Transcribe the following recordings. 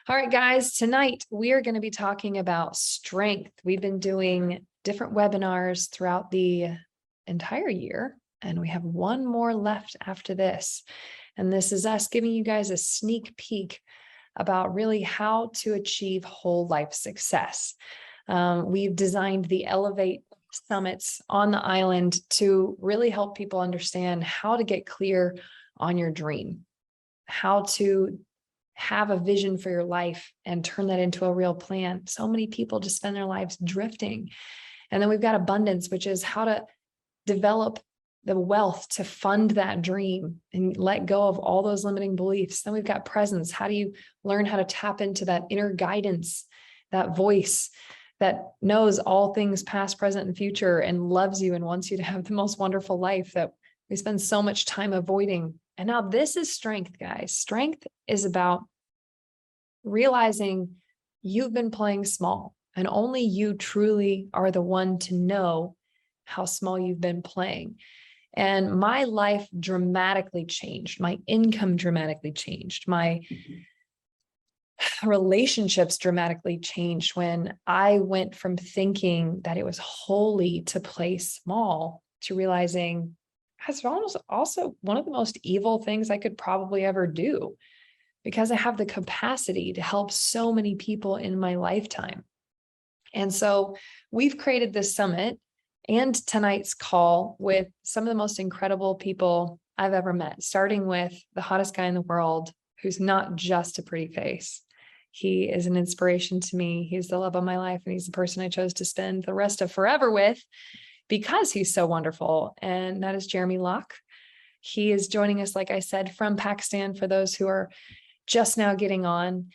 All right, guys, tonight we are going to be talking about strength. We've been doing different webinars throughout the entire year, and we have one more left after this. And this is us giving you guys a sneak peek about really how to achieve whole life success. We've designed the Elevate summits on the island to really help people understand how to get clear on your dream, how to have a vision for your life and turn that into a real plan. So many people just spend their lives drifting. And then we've got abundance, which is how to develop the wealth to fund that dream and let go of all those limiting beliefs. Then we've got presence. How do you learn how to tap into that inner guidance, that voice that knows all things past, present, and future and loves you and wants you to have the most wonderful life that we spend so much time avoiding. And now this is strength, guys. Strength is about realizing you've been playing small and only you truly are the one to know how small you've been playing. And my life dramatically changed. My income dramatically changed. My relationships dramatically changed when I went from thinking that it was holy to play small to realizing that's almost also one of the most evil things I could probably ever do, because I have the capacity to help so many people in my lifetime. And so we've created this summit and tonight's call with some of the most incredible people I've ever met, starting with the hottest guy in the world, who's not just a pretty face. He is an inspiration to me. He's the love of my life, and he's the person I chose to spend the rest of forever with because he's so wonderful. And that is Jeremy Locke. He is joining us, like I said, from Pakistan for those who are just now getting on.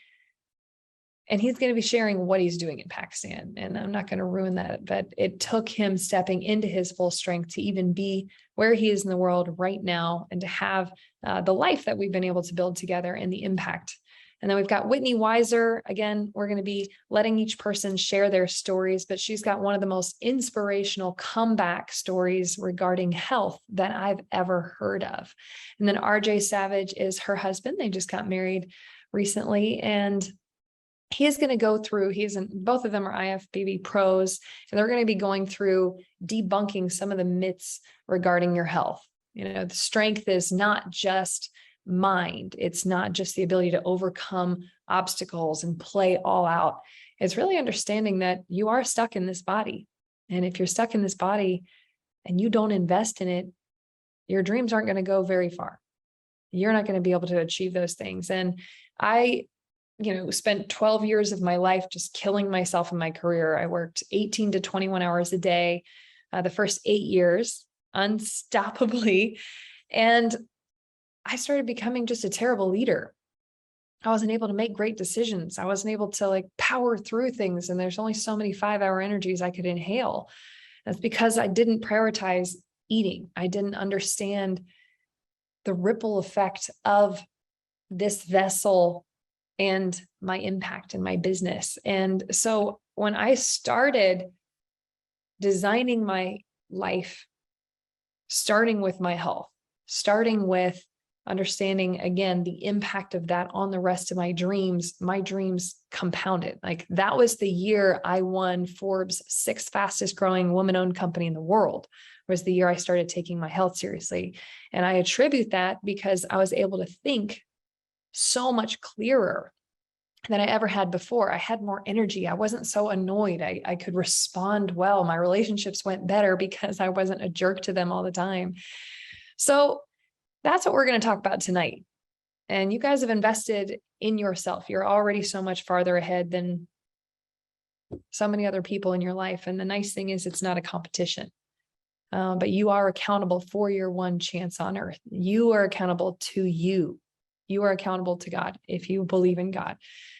And he's going to be sharing what he's doing in Pakistan. And I'm not going to ruin that, but it took him stepping into his full strength to even be where he is in the world right now and to have the life that we've been able to build together and the impact. And then we've got Whitney Weiser. Again, we're going to be letting each person share their stories, but she's got one of the most inspirational comeback stories regarding health that I've ever heard of. And then RJ Savage is her husband. They just got married recently, and he is going to go through, both of them are IFBB pros, and they're going to be going through debunking some of the myths regarding your health. You know, the strength is not just mind. It's not just the ability to overcome obstacles and play all out. It's really understanding that you are stuck in this body. And if you're stuck in this body and you don't invest in it, your dreams aren't going to go very far. You're not going to be able to achieve those things. And I spent 12 years of my life just killing myself in my career. I worked 18 to 21 hours a day, the first 8 years, unstoppably. And I started becoming just a terrible leader. I wasn't able to make great decisions. I wasn't able to power through things. And there's only so many 5-hour energies I could inhale. That's because I didn't prioritize eating. I didn't understand the ripple effect of this vessel and my impact in my business. And so when I started designing my life, starting with my health, starting with understanding, again, the impact of that on the rest of my dreams compounded. That was the year I won Forbes' 6th fastest growing woman-owned company in the world, was the year I started taking my health seriously. And I attribute that because I was able to think so much clearer than I ever had before. I had more energy. I wasn't so annoyed. I could respond well. My relationships went better because I wasn't a jerk to them all the time. So that's what we're going to talk about tonight. And you guys have invested in yourself. You're already so much farther ahead than so many other people in your life. And the nice thing is it's not a competition, but you are accountable for your one chance on earth. You are accountable to you. You are accountable to God if you believe in God.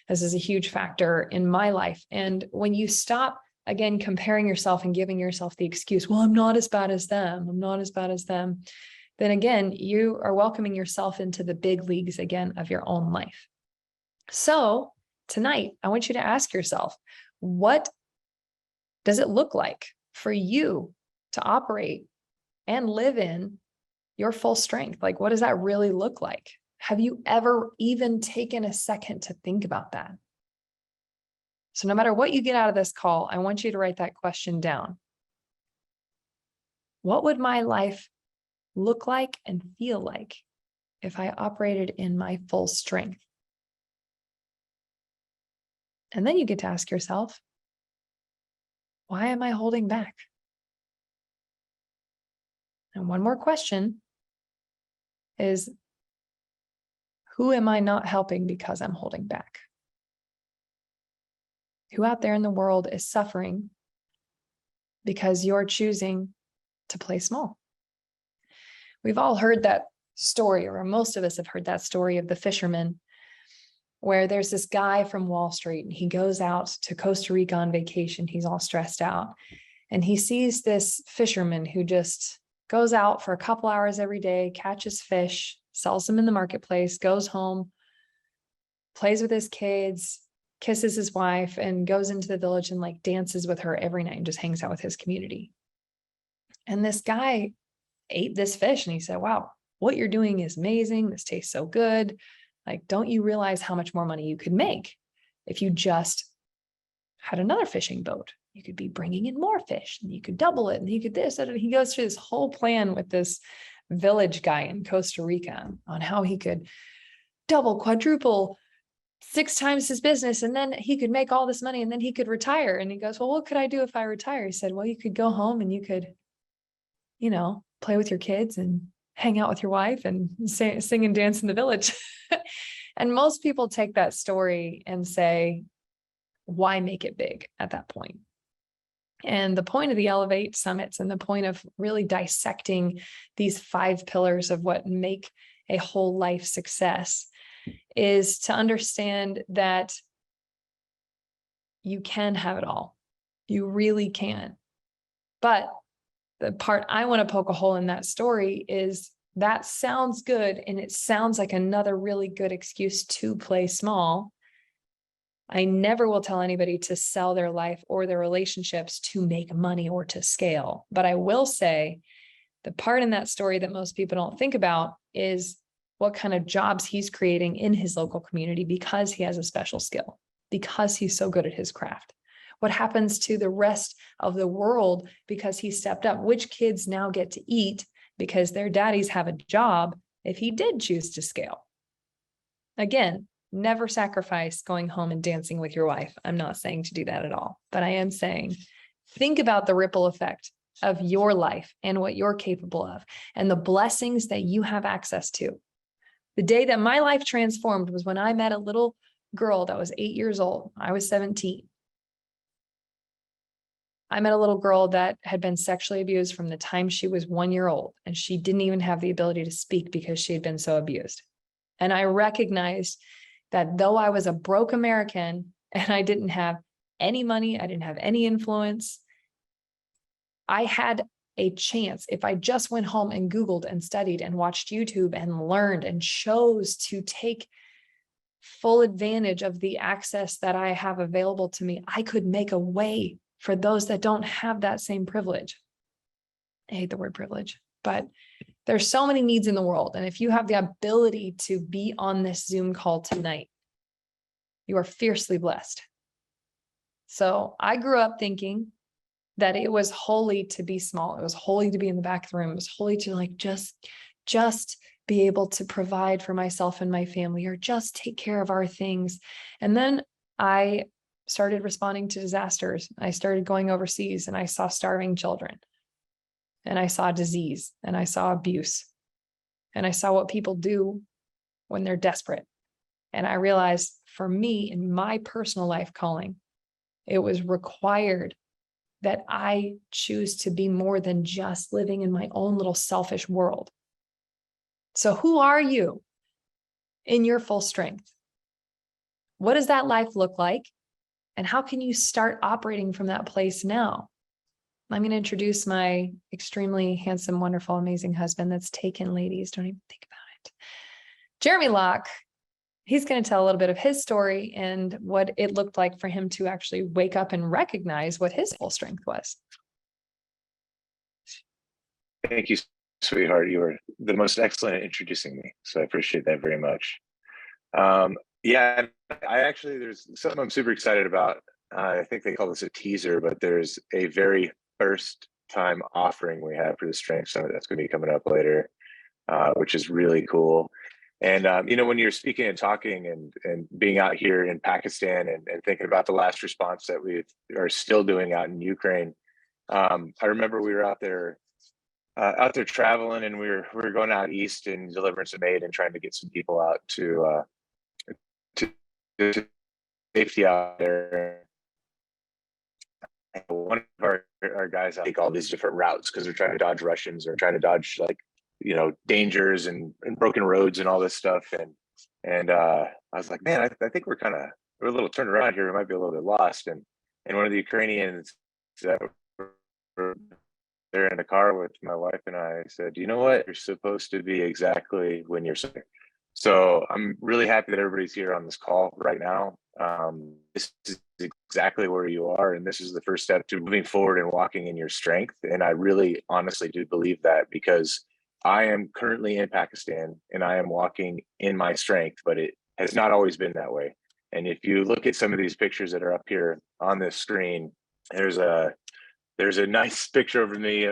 This is a huge factor in my life. And when you stop, again, comparing yourself and giving yourself the excuse, well, I'm not as bad as them. I'm not as bad as them. Then again, you are welcoming yourself into the big leagues again of your own life. So tonight, I want you to ask yourself, what does it look like for you to operate and live in your full strength? What does that really look like? Have you ever even taken a second to think about that? So no matter what you get out of this call, I want you to write that question down. What would my life look like and feel like if I operated in my full strength? And then you get to ask yourself, why am I holding back? And one more question is, who am I not helping because I'm holding back? Who out there in the world is suffering because you're choosing to play small? We've all heard that story, or most of us have heard that story of the fisherman, where there's this guy from Wall Street and he goes out to Costa Rica on vacation. He's all stressed out and he sees this fisherman who just goes out for a couple hours every day, catches fish, sells them in the marketplace, goes home, plays with his kids, kisses his wife, and goes into the village and like dances with her every night and just hangs out with his community. And this guy ate this fish and he said, wow, what you're doing is amazing. This tastes so good. Like, don't you realize how much more money you could make if you just had another fishing boat? You could be bringing in more fish and you could double it and you could this. And he goes through this whole plan with this village guy in Costa Rica on how he could double, quadruple, 6 times his business. And then he could make all this money and then he could retire. And he goes, well, what could I do if I retire? He said, well, you could go home and you could, play with your kids and hang out with your wife and sing and dance in the village. And most people take that story and say, why make it big at that point? And the point of the Elevate Summits and the point of really dissecting these 5 pillars of what make a whole life success is to understand that you can have it all. You really can. But the part I want to poke a hole in that story is that sounds good. And it sounds like another really good excuse to play small. I never will tell anybody to sell their life or their relationships to make money or to scale. But I will say the part in that story that most people don't think about is what kind of jobs he's creating in his local community because he has a special skill, because he's so good at his craft. What happens to the rest of the world because he stepped up? Which kids now get to eat because their daddies have a job if he did choose to scale? Again, never sacrifice going home and dancing with your wife. I'm not saying to do that at all, but I am saying think about the ripple effect of your life and what you're capable of and the blessings that you have access to. The day that my life transformed was when I met a little girl that was 8 years old. I was 17. I met a little girl that had been sexually abused from the time she was 1 year old, and she didn't even have the ability to speak because she had been so abused. And I recognized that though I was a broke American and I didn't have any money, I didn't have any influence, I had a chance if I just went home and Googled and studied and watched YouTube and learned and chose to take full advantage of the access that I have available to me. I could make a way for those that don't have that same privilege. I hate the word privilege, but there's so many needs in the world. And if you have the ability to be on this Zoom call tonight, you are fiercely blessed. So I grew up thinking that it was holy to be small. It was holy to be in the back of the room. It was holy to like just be able to provide for myself and my family, or just take care of our things. And then I started responding to disasters. I started going overseas and I saw starving children and I saw disease and I saw abuse and I saw what people do when they're desperate. And I realized for me in my personal life calling, it was required that I choose to be more than just living in my own little selfish world. So who are you in your full strength? What does that life look like? And how can you start operating from that place now? I'm going to introduce my extremely handsome, wonderful, amazing husband that's taken, ladies. Don't even think about it. Jeremy Locke. He's going to tell a little bit of his story and what it looked like for him to actually wake up and recognize what his full strength was. Thank you sweetheart. You were the most excellent at introducing me, so I appreciate that very much. Yeah, I actually, there's something I'm super excited about. I think they call this a teaser, but there's a very first time offering we have for the Strength Summit that's going to be coming up later, which is really cool. And when you're speaking and talking and being out here in Pakistan and thinking about the last response that we are still doing out in Ukraine, I remember we were out there traveling, and we were going out east and delivering some aid and trying to get some people out to, to safety out there. And one of our guys take all these different routes because they're trying to dodge Russians or trying to dodge, like, dangers and broken roads and all this stuff. And I was like, man, I think we're a little turned around here. We might be a little bit lost. And one of the Ukrainians that were there in the car with my wife and I said, you know what? You're supposed to be exactly when you're there. So I'm really happy that everybody's here on this call right now. This is exactly where you are, and this is the first step to moving forward and walking in your strength. And I really honestly do believe that, because I am currently in Pakistan and I am walking in my strength, but it has not always been that way. And if you look at some of these pictures that are up here on this screen, there's a nice picture of me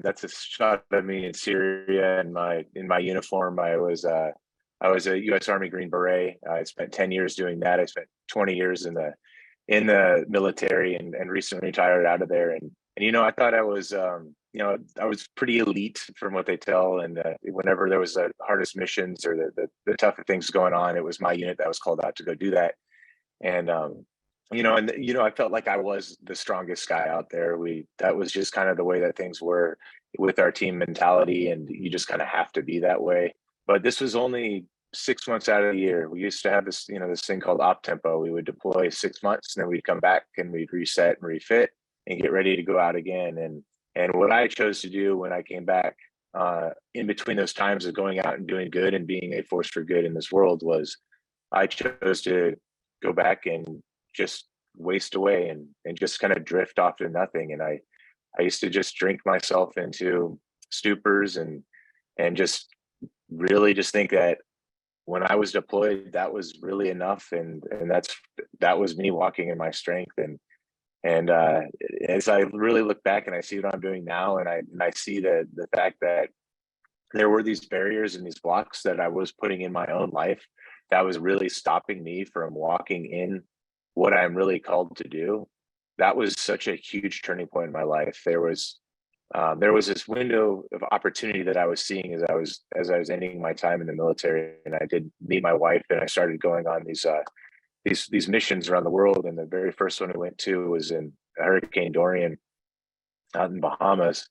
that's a shot of me in Syria in my uniform. I was a U.S. Army Green Beret. I spent 10 years doing that. I spent 20 years in the military and recently retired out of there. And I thought I was I was pretty elite from what they tell. And whenever there was the hardest missions or the tougher things going on, it was my unit that was called out to go do that. And I felt like I was the strongest guy out there. That was just kind of the way that things were with our team mentality, and you just kind of have to be that way. But this was only 6 months out of the year. We used to have this thing called op tempo. We would deploy 6 months, and then we'd come back and we'd reset and refit and get ready to go out again. And what I chose to do when I came back, in between those times of going out and doing good and being a force for good in this world, was I chose to go back and just waste away and just kind of drift off to nothing. And I used to just drink myself into stupors and just really just think that when I was deployed, that was really enough. And that was me walking in my strength. And as I really look back and I see what I'm doing now, and I see the fact that there were these barriers and these blocks that I was putting in my own life that was really stopping me from walking in what I'm really called to do. That was such a huge turning point in my life. There was this window of opportunity that I was seeing as I was ending my time in the military, and I did meet my wife, and I started going on these missions around the world. And the very first one I went to was in Hurricane Dorian out in Bahamas.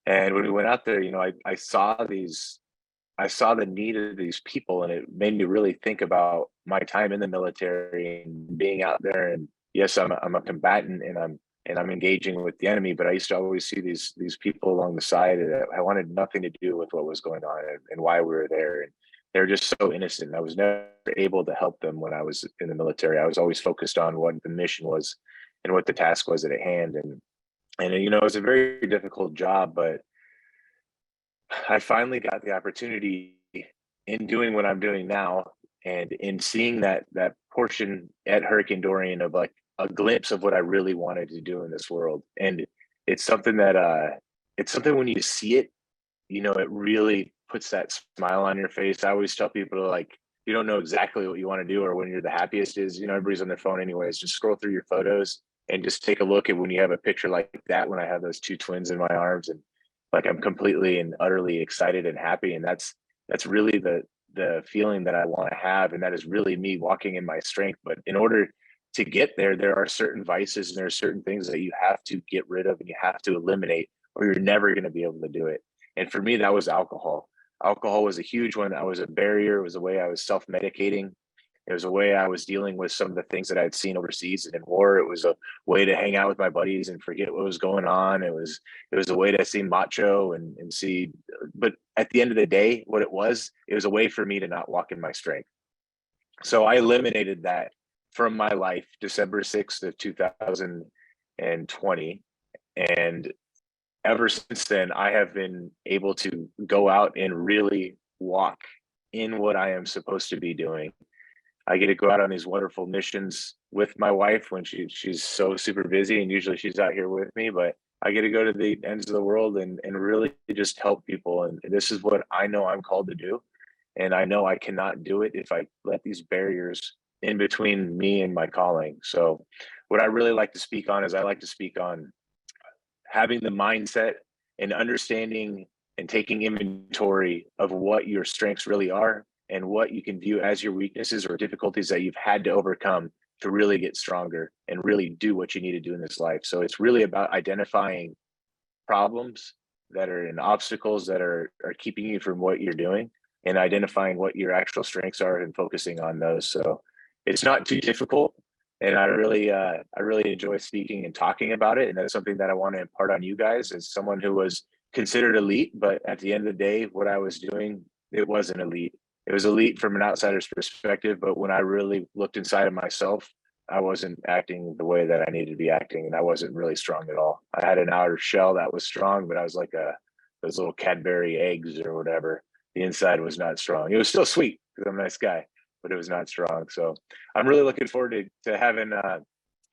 And when we went out there, I saw the need of these people, and it made me really think about my time in the military and being out there. And yes, I'm a combatant, and I'm engaging with the enemy, but I used to always see these people along the side that I wanted nothing to do with what was going on and why we were there. And they're just so innocent. I was never able to help them when I was in the military. I was always focused on what the mission was and what the task was at hand. And it was a very difficult job, but I finally got the opportunity in doing what I'm doing now, and in seeing that portion at Hurricane Dorian of like a glimpse of what I really wanted to do in this world. And it's something that it's something when you see it, it really puts that smile on your face. I always tell people to, like, you don't know exactly what you want to do or when you're the happiest is, everybody's on their phone anyways. Just scroll through your photos and just take a look at when you have a picture like that, when I have those two twins in my arms, and like I'm completely and utterly excited and happy. And that's really the feeling that I want to have. And that is really me walking in my strength. But in order to get there, there are certain vices and there are certain things that you have to get rid of and you have to eliminate, or you're never going to be able to do it. And for me, that was alcohol. Alcohol was a huge one. That was a barrier. It was a way I was self-medicating. It was a way I was dealing with some of the things that I'd seen overseas and in war. It was a way to hang out with my buddies and forget what was going on. It was a way to see macho and see, but at the end of the day, what it was a way for me to not walk in my strength. So I eliminated that from my life, December 6th of 2020. And ever since then, I have been able to go out and really walk in what I am supposed to be doing. I get to go out on these wonderful missions with my wife when she's so super busy, and usually she's out here with me, but I get to go to the ends of the world and really just help people. And this is what I know I'm called to do. And I know I cannot do it if I let these barriers in between me and my calling. So what I really like to speak on is I like to speak on having the mindset and understanding and taking inventory of what your strengths really are and what you can view as your weaknesses or difficulties that you've had to overcome to really get stronger and really do what you need to do in this life. So it's really about identifying problems that are in obstacles that are keeping you from what you're doing and identifying what your actual strengths are and focusing on those. So it's not too difficult. And I really enjoy speaking and talking about it. And that's something that I want to impart on you guys as someone who was considered elite, but at the end of the day, what I was doing, it wasn't elite. It was elite from an outsider's perspective, but when I really looked inside of myself, I wasn't acting the way that I needed to be acting, and I wasn't really strong at all. I had an outer shell that was strong, but I was like those little Cadbury eggs or whatever. The inside was not strong. It was still sweet because I'm a nice guy, but it was not strong. So I'm really looking forward to having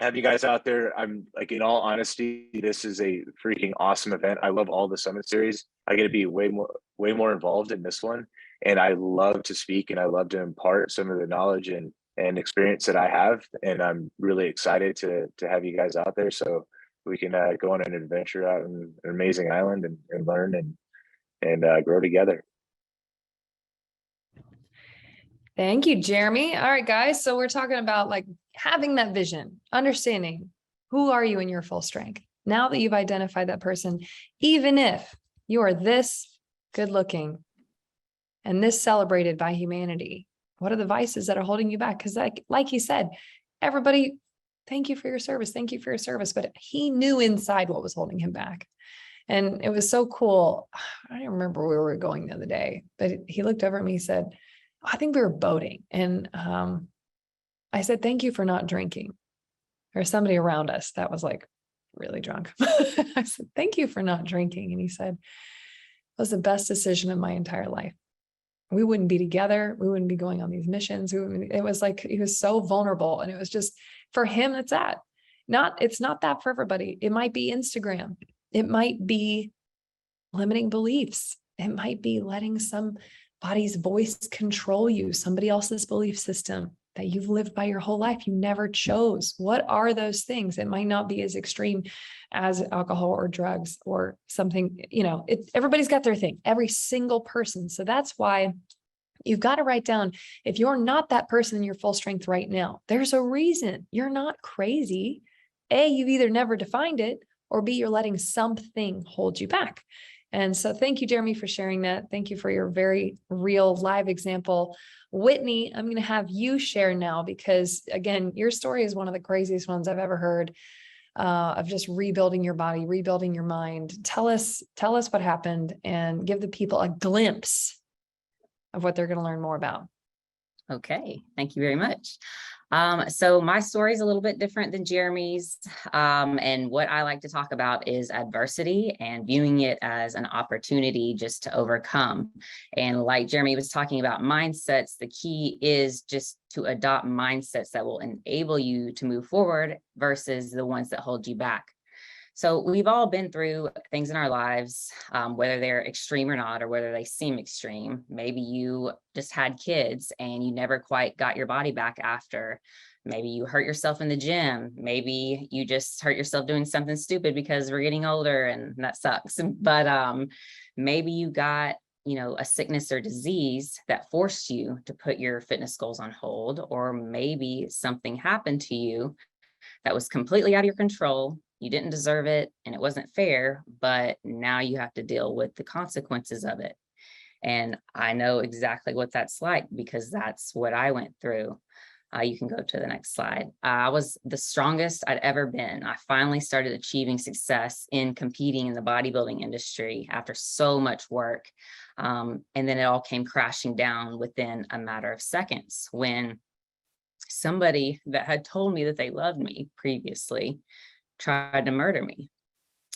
have you guys out there. I'm like, in all honesty, this is a freaking awesome event. I love all the summit series. I get to be way more involved in this one, and I love to speak and I love to impart some of the knowledge and experience that I have. And I'm really excited to have you guys out there so we can go on an adventure out in an amazing island and learn and grow together. Thank you, Jeremy. All right, guys. So we're talking about like having that vision, understanding who are you in your full strength. Now that you've identified that person, even if you are this good looking and this celebrated by humanity, what are the vices that are holding you back? Because like he said, everybody, thank you for your service. Thank you for your service. But he knew inside what was holding him back. And it was so cool. I don't remember where we were going the other day, but he looked over at me, he said, I think we were boating. And I said, thank you for not drinking. There's somebody around us that was like really drunk. I said, thank you for not drinking. And he said, it was the best decision of my entire life. We wouldn't be together. We wouldn't be going on these missions. It was like, he was so vulnerable. And it was just, for him, it's that. It's not that for everybody. It might be Instagram. It might be limiting beliefs. It might be letting somebody's voice control you, somebody else's belief system that you've lived by your whole life. You never chose. What are those things? It might not be as extreme as alcohol or drugs or something, everybody's got their thing, every single person. So that's why you've got to write down, if you're not that person in your full strength right now, there's a reason. You're not crazy. A, you've either never defined it, or B, you're letting something hold you back. And so thank you, Jeremy, for sharing that. Thank you for your very real live example. Whitney, I'm going to have you share now because, again, your story is one of the craziest ones I've ever heard, of just rebuilding your body, rebuilding your mind. Tell us what happened and give the people a glimpse of what they're going to learn more about. Okay, thank you very much. So my story is a little bit different than Jeremy's. And what I like to talk about is adversity and viewing it as an opportunity just to overcome. And like Jeremy was talking about mindsets, the key is just to adopt mindsets that will enable you to move forward versus the ones that hold you back. So we've all been through things in our lives, whether they're extreme or not, or whether they seem extreme. Maybe you just had kids and you never quite got your body back after. Maybe you hurt yourself in the gym. Maybe you just hurt yourself doing something stupid because we're getting older and that sucks. But maybe you got a sickness or disease that forced you to put your fitness goals on hold, or maybe something happened to you that was completely out of your control. You didn't deserve it and it wasn't fair, but now you have to deal with the consequences of it. And I know exactly what that's like because that's what I went through. You can go to the next slide. I was the strongest I'd ever been. I finally started achieving success in competing in the bodybuilding industry after so much work. And then it all came crashing down within a matter of seconds when somebody that had told me that they loved me previously tried to murder me.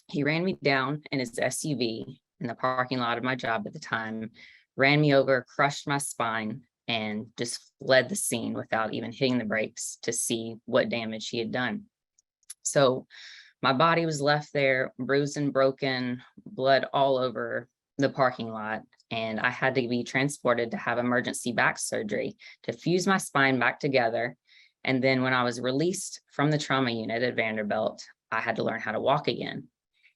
He ran me down in his SUV in the parking lot of my job at the time, ran me over, crushed my spine, and just fled the scene without even hitting the brakes to see what damage he had done. So my body was left there, bruised and broken, blood all over the parking lot. And I had to be transported to have emergency back surgery to fuse my spine back together. And then when I was released from the trauma unit at Vanderbilt, I had to learn how to walk again.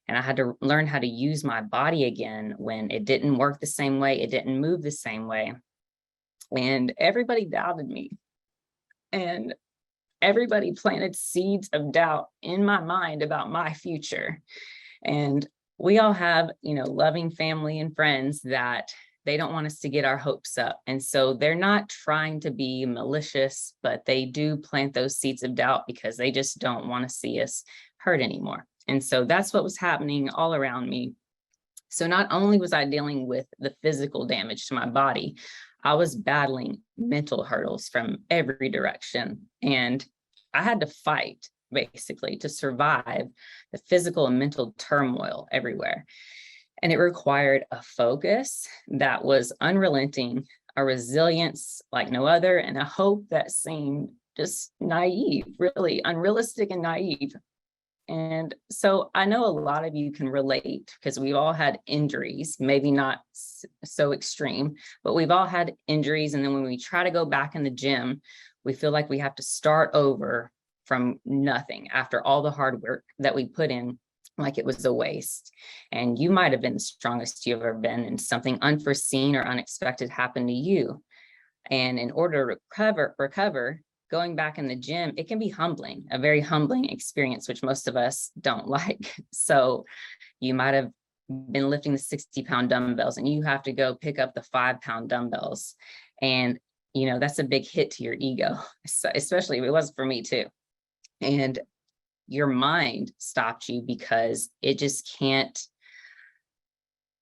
And I had to learn how to use my body again when it didn't work the same way, it didn't move the same way. And everybody doubted me. And everybody planted seeds of doubt in my mind about my future. And we all have, loving family and friends that they don't want us to get our hopes up. And so they're not trying to be malicious, but they do plant those seeds of doubt because they just don't want to see us hurt anymore. And so that's what was happening all around me. So not only was I dealing with the physical damage to my body, I was battling mental hurdles from every direction. And I had to fight basically to survive the physical and mental turmoil everywhere. And it required a focus that was unrelenting, a resilience like no other, and a hope that seemed just naive, really unrealistic and naive. And so I know a lot of you can relate because we've all had injuries, maybe not so extreme, but we've all had injuries. And then when we try to go back in the gym, we feel like we have to start over from nothing after all the hard work that we put in, like it was a waste. And you might have been the strongest you've ever been, and something unforeseen or unexpected happened to you. And in order to recover, going back in the gym, it can be humbling, a very humbling experience, which most of us don't like. So you might have been lifting the 60-pound dumbbells and you have to go pick up the 5-pound dumbbells. And, that's a big hit to your ego, especially if it was for me too. And your mind stopped you because it just can't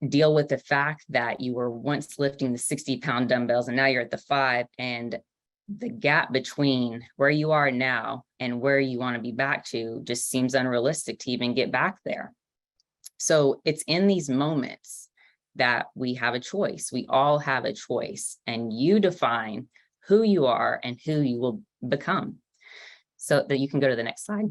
deal with the fact that you were once lifting the 60-pound dumbbells and now you're at the 5, and the gap between where you are now and where you want to be back to just seems unrealistic to even get back there. So it's in these moments that we have a choice. We all have a choice, and you define who you are and who you will become. So that you can go to the next slide.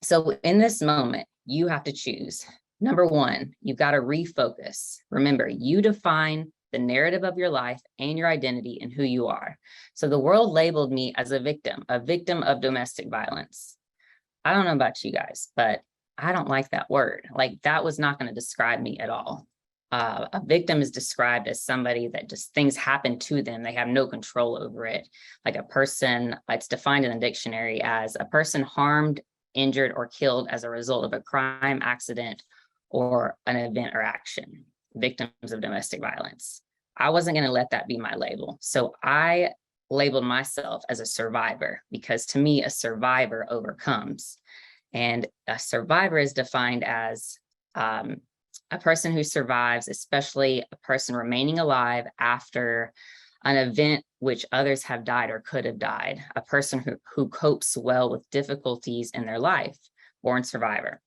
So in this moment, you have to choose. Number one, you've got to refocus. Remember, you define the narrative of your life and your identity and who you are. So the world labeled me as a victim of domestic violence. I don't know about you guys, but I don't like that word. Like, that was not going to describe me at all. A victim is described as somebody that just things happen to them. They have no control over it. Like a person, it's defined in the dictionary as a person harmed, injured, or killed as a result of a crime, accident, or an event or action. Victims of domestic violence. I wasn't going to let that be my label. So I labeled myself as a survivor, because to me, a survivor overcomes. And a survivor is defined as a person who survives, especially a person remaining alive after an event which others have died or could have died, a person who copes well with difficulties in their life, born survivor.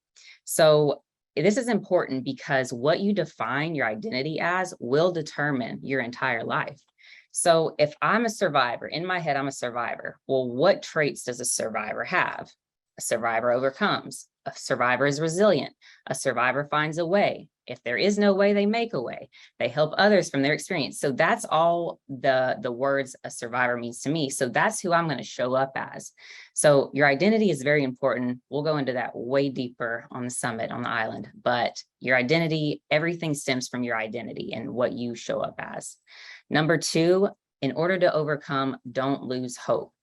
So this is important because what you define your identity as will determine your entire life. So if I'm a survivor, in my head, I'm a survivor. Well, what traits does a survivor have? A survivor overcomes. A survivor is resilient. A survivor finds a way. If there is no way, they make a way. They help others from their experience. So that's all the words a survivor means to me. So that's who I'm going to show up as. So your identity is very important. We'll go into that way deeper on the summit, on the island. But your identity, everything stems from your identity and what you show up as. Number two, in order to overcome, don't lose hope.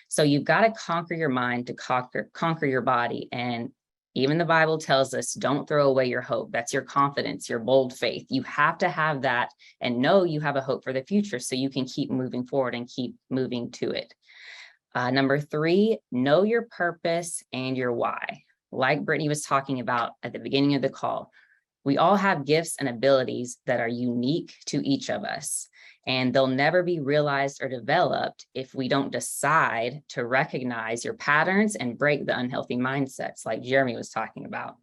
So you've got to conquer your mind to conquer your body. And even the Bible tells us, don't throw away your hope. That's your confidence, your bold faith. You have to have that and know you have a hope for the future so you can keep moving forward and keep moving to it. Number three, know your purpose and your why. Like Brittany was talking about at the beginning of the call, we all have gifts and abilities that are unique to each of us, and they'll never be realized or developed if we don't decide to recognize your patterns and break the unhealthy mindsets like Jeremy was talking about.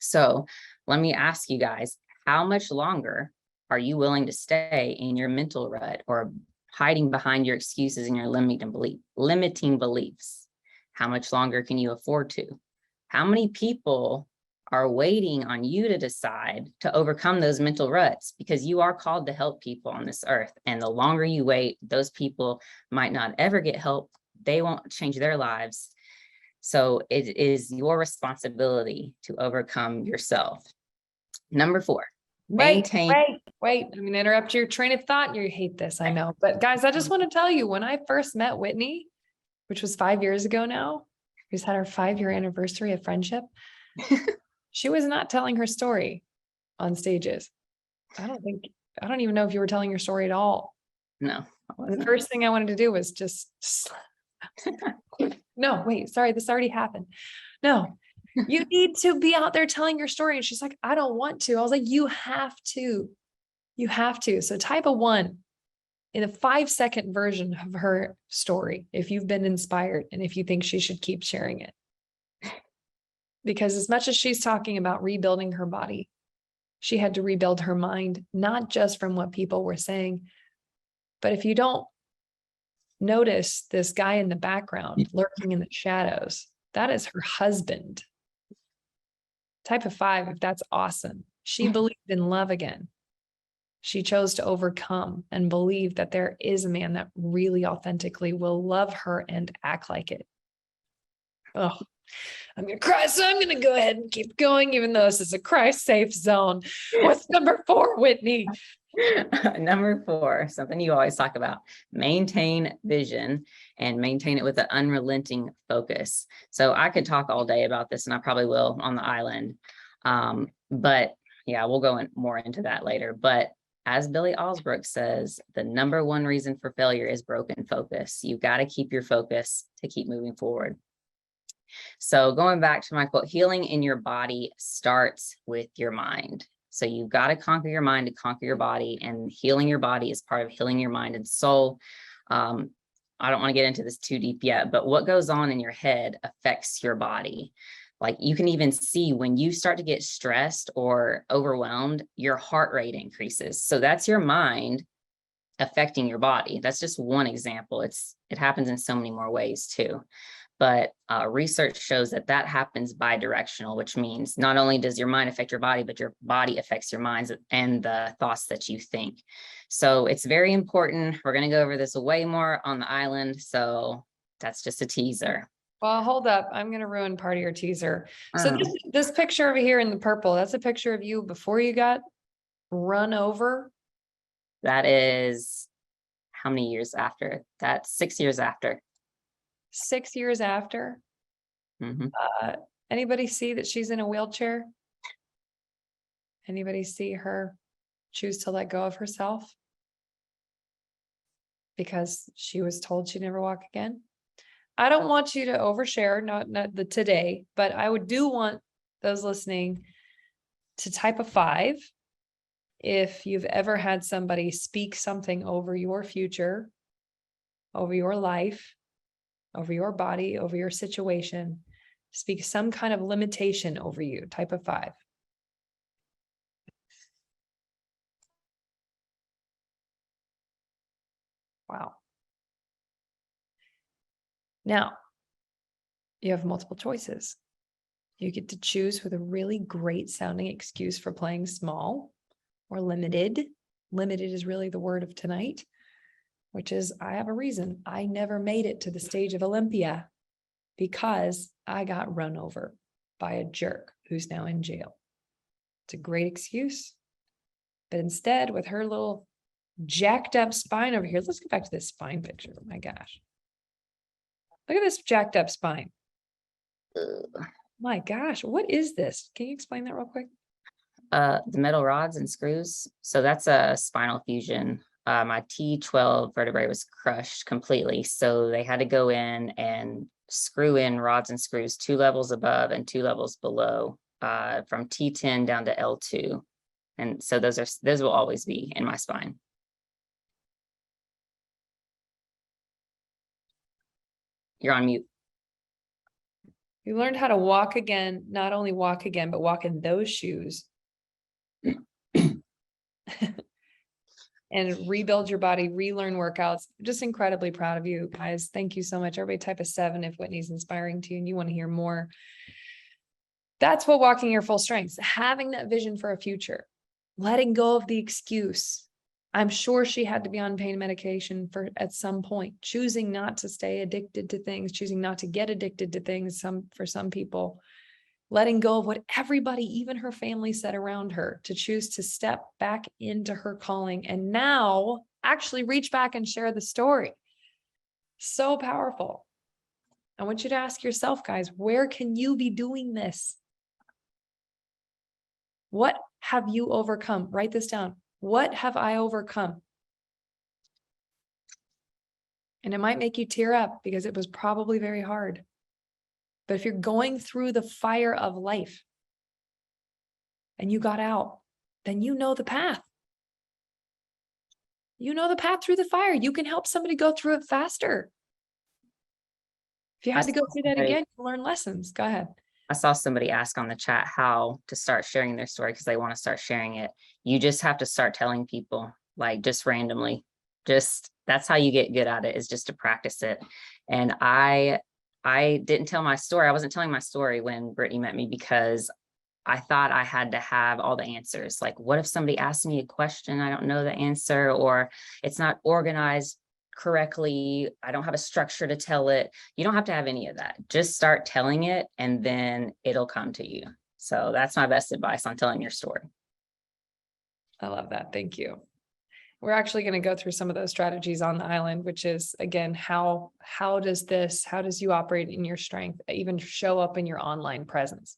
So let me ask you guys, how much longer are you willing to stay in your mental rut or hiding behind your excuses and your limiting beliefs? How much longer can you afford to? How many people are waiting on you to decide to overcome those mental ruts? Because you are called to help people on this earth. And the longer you wait, those people might not ever get help. They won't change their lives. So it is your responsibility to overcome yourself. Number 4, maintain. Wait. I'm going to interrupt your train of thought. You hate this, I know. But guys, I just want to tell you, when I first met Whitney, which was 5 years ago now, we just had our 5-year anniversary of friendship. She was not telling her story on stages. I don't even know if you were telling your story at all. No. The first thing I wanted to do was just no, wait, sorry, this already happened. No, you need to be out there telling your story. And she's like, I don't want to. I was like, you have to. You have to. So type a 1 in a 5-second version of her story if you've been inspired and if you think she should keep sharing it. Because as much as she's talking about rebuilding her body, she had to rebuild her mind, not just from what people were saying. But if you don't notice this guy in the background lurking in the shadows, that is her husband. Type of 5, if that's awesome. She believed in love again. She chose to overcome and believe that there is a man that really authentically will love her and act like it. Oh, I'm going to cry, so I'm going to go ahead and keep going, even though this is a cry safe zone. What's number 4, Whitney? Number 4, something you always talk about, maintain vision and maintain it with an unrelenting focus. So I could talk all day about this, and I probably will on the island. But yeah, we'll go more into that later. But as Billy Alsbrook says, the number 1 reason for failure is broken focus. You got to keep your focus to keep moving forward. So going back to my quote, healing in your body starts with your mind. So you've got to conquer your mind to conquer your body, and healing your body is part of healing your mind and soul. I don't want to get into this too deep yet, but what goes on in your head affects your body. Like, you can even see when you start to get stressed or overwhelmed, your heart rate increases. So that's your mind affecting your body. That's just one example. It happens in so many more ways too. But research shows that happens bidirectional, which means not only does your mind affect your body, but your body affects your minds and the thoughts that you think. So it's very important. We're going to go over this way more on the island. So that's just a teaser. Well, hold up. I'm going to ruin part of your teaser. So this picture over here in the purple, that's a picture of you before you got run over. That is how many years after? That's 6 years after. 6 years after. Mm-hmm. Anybody see that she's in a wheelchair? Anybody see her choose to let go of herself because she was told she'd never walk again? I don't want you to overshare, not the today, but I do want those listening to type a 5 if you've ever had somebody speak something over your future, over your life, over your body, over your situation, speak some kind of limitation over you. Type of 5. Wow. Now, you have multiple choices. You get to choose with a really great sounding excuse for playing small or limited. Limited is really the word of tonight, which is, I have a reason. I never made it to the stage of Olympia because I got run over by a jerk who's now in jail. It's a great excuse. But instead, with her little jacked up spine over here, let's go back to this spine picture. Oh my gosh. Look at this jacked up spine. My gosh, what is this? Can you explain that real quick? The metal rods and screws. So that's a spinal fusion. My T12 vertebrae was crushed completely. So they had to go in and screw in rods and screws 2 levels above and 2 levels below, from T10 down to L2. And so those will always be in my spine. You're on mute. You learned how to walk again, not only walk again, but walk in those shoes. And rebuild your body, relearn workouts. Just incredibly proud of you guys. Thank you so much. Everybody type a 7 if Whitney's inspiring to you and you want to hear more. That's what walking your full strengths, having that vision for a future, letting go of the excuse. I'm sure she had to be on pain medication at some point, choosing not to stay addicted to things, choosing not to get addicted to things for some people. Letting go of what everybody, even her family, said around her, to choose to step back into her calling and now actually reach back and share the story. So powerful. I want you to ask yourself, guys, where can you be doing this? What have you overcome? Write this down. What have I overcome? And it might make you tear up because it was probably very hard. But if you're going through the fire of life and you got out, then you know the path. You know the path through the fire. You can help somebody go through it faster. If you had to go through that again, you learn lessons. Go ahead. I saw somebody ask on the chat how to start sharing their story because they want to start sharing it. You just have to start telling people, like, just randomly. Just that's how you get good at it, is just to practice it. And I didn't tell my story. I wasn't telling my story when Brittany met me because I thought I had to have all the answers. Like, what if somebody asks me a question, I don't know the answer, or it's not organized correctly, I don't have a structure to tell it. You don't have to have any of that. Just start telling it and then it'll come to you. So that's my best advice on telling your story. I love that. Thank you. We're actually going to go through some of those strategies on the island, which is, again, how does you operate in your strength, even show up in your online presence?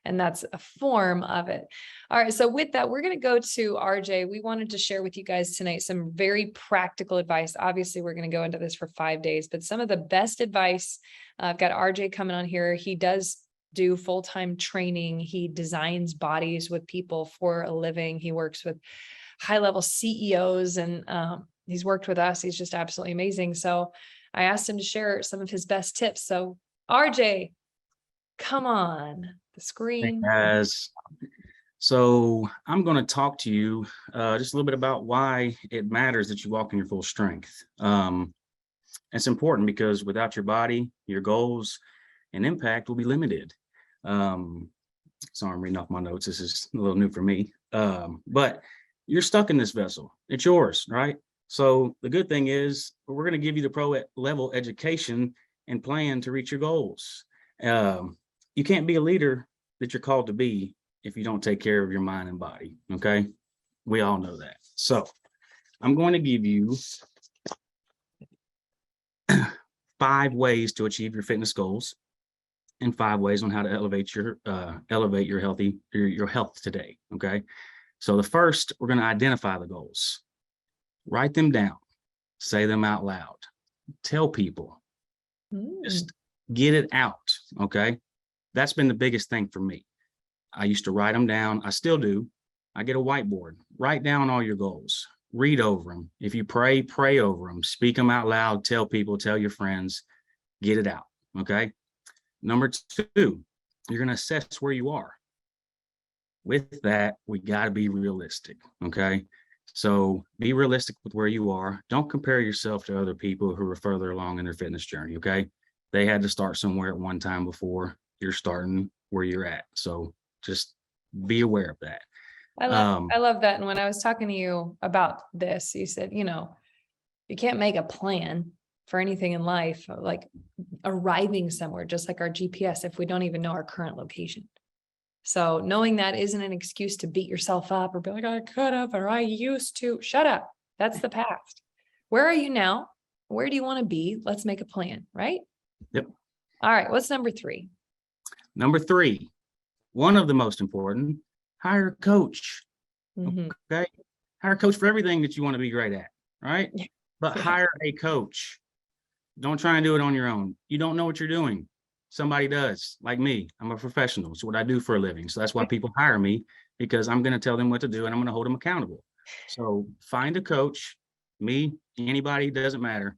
And that's a form of it. All right. So with that, we're going to go to RJ. We wanted to share with you guys tonight some very practical advice. Obviously, we're going to go into this for 5 days, but some of the best advice. I've got RJ coming on here. He does do full-time training. He designs bodies with people for a living. He works with high-level CEOs and he's worked with us. He's just absolutely amazing. So I asked him to share some of his best tips. So RJ, come on the screen. Hey guys, so I'm going to talk to you just a little bit about why it matters that you walk in your full strength. It's important because without your body, your goals and impact will be limited. So I'm reading off my notes. This is a little new for me, but you're stuck in this vessel. It's yours, right? So the good thing is we're going to give you the pro level education and plan to reach your goals. You can't be a leader that you're called to be if you don't take care of your mind and body. Okay. We all know that. So I'm going to give you 5 ways to achieve your fitness goals and 5 ways on how to elevate your health today. Okay. So the first, we're going to identify the goals, write them down, say them out loud, tell people, just get it out. Okay. That's been the biggest thing for me. I used to write them down. I still do. I get a whiteboard, write down all your goals, read over them. If you pray, pray over them, speak them out loud, tell people, tell your friends, get it out. Okay. Number 2, you're going to assess where you are. With that, we got to be realistic. Okay. So be realistic with where you are. Don't compare yourself to other people who are further along in their fitness journey. Okay. They had to start somewhere at one time before you're starting where you're at. So just be aware of that. I love that. And when I was talking to you about this, you said, you can't make a plan for anything in life, like arriving somewhere, just like our GPS, if we don't even know our current location. So knowing that isn't an excuse to beat yourself up or be like, I could have, or I used to. Shut up. That's the past. Where are you now? Where do you want to be? Let's make a plan, right? Yep. All right. What's number 3? Number 3, one of the most important, hire a coach. Okay. Hire a coach for everything that you want to be great at, right? But hire a coach. Don't try and do it on your own. You don't know what you're doing. Somebody does, like me. I'm a professional. It's what I do for a living. So that's why people hire me, because I'm going to tell them what to do and I'm going to hold them accountable. So find a coach, me, anybody, doesn't matter.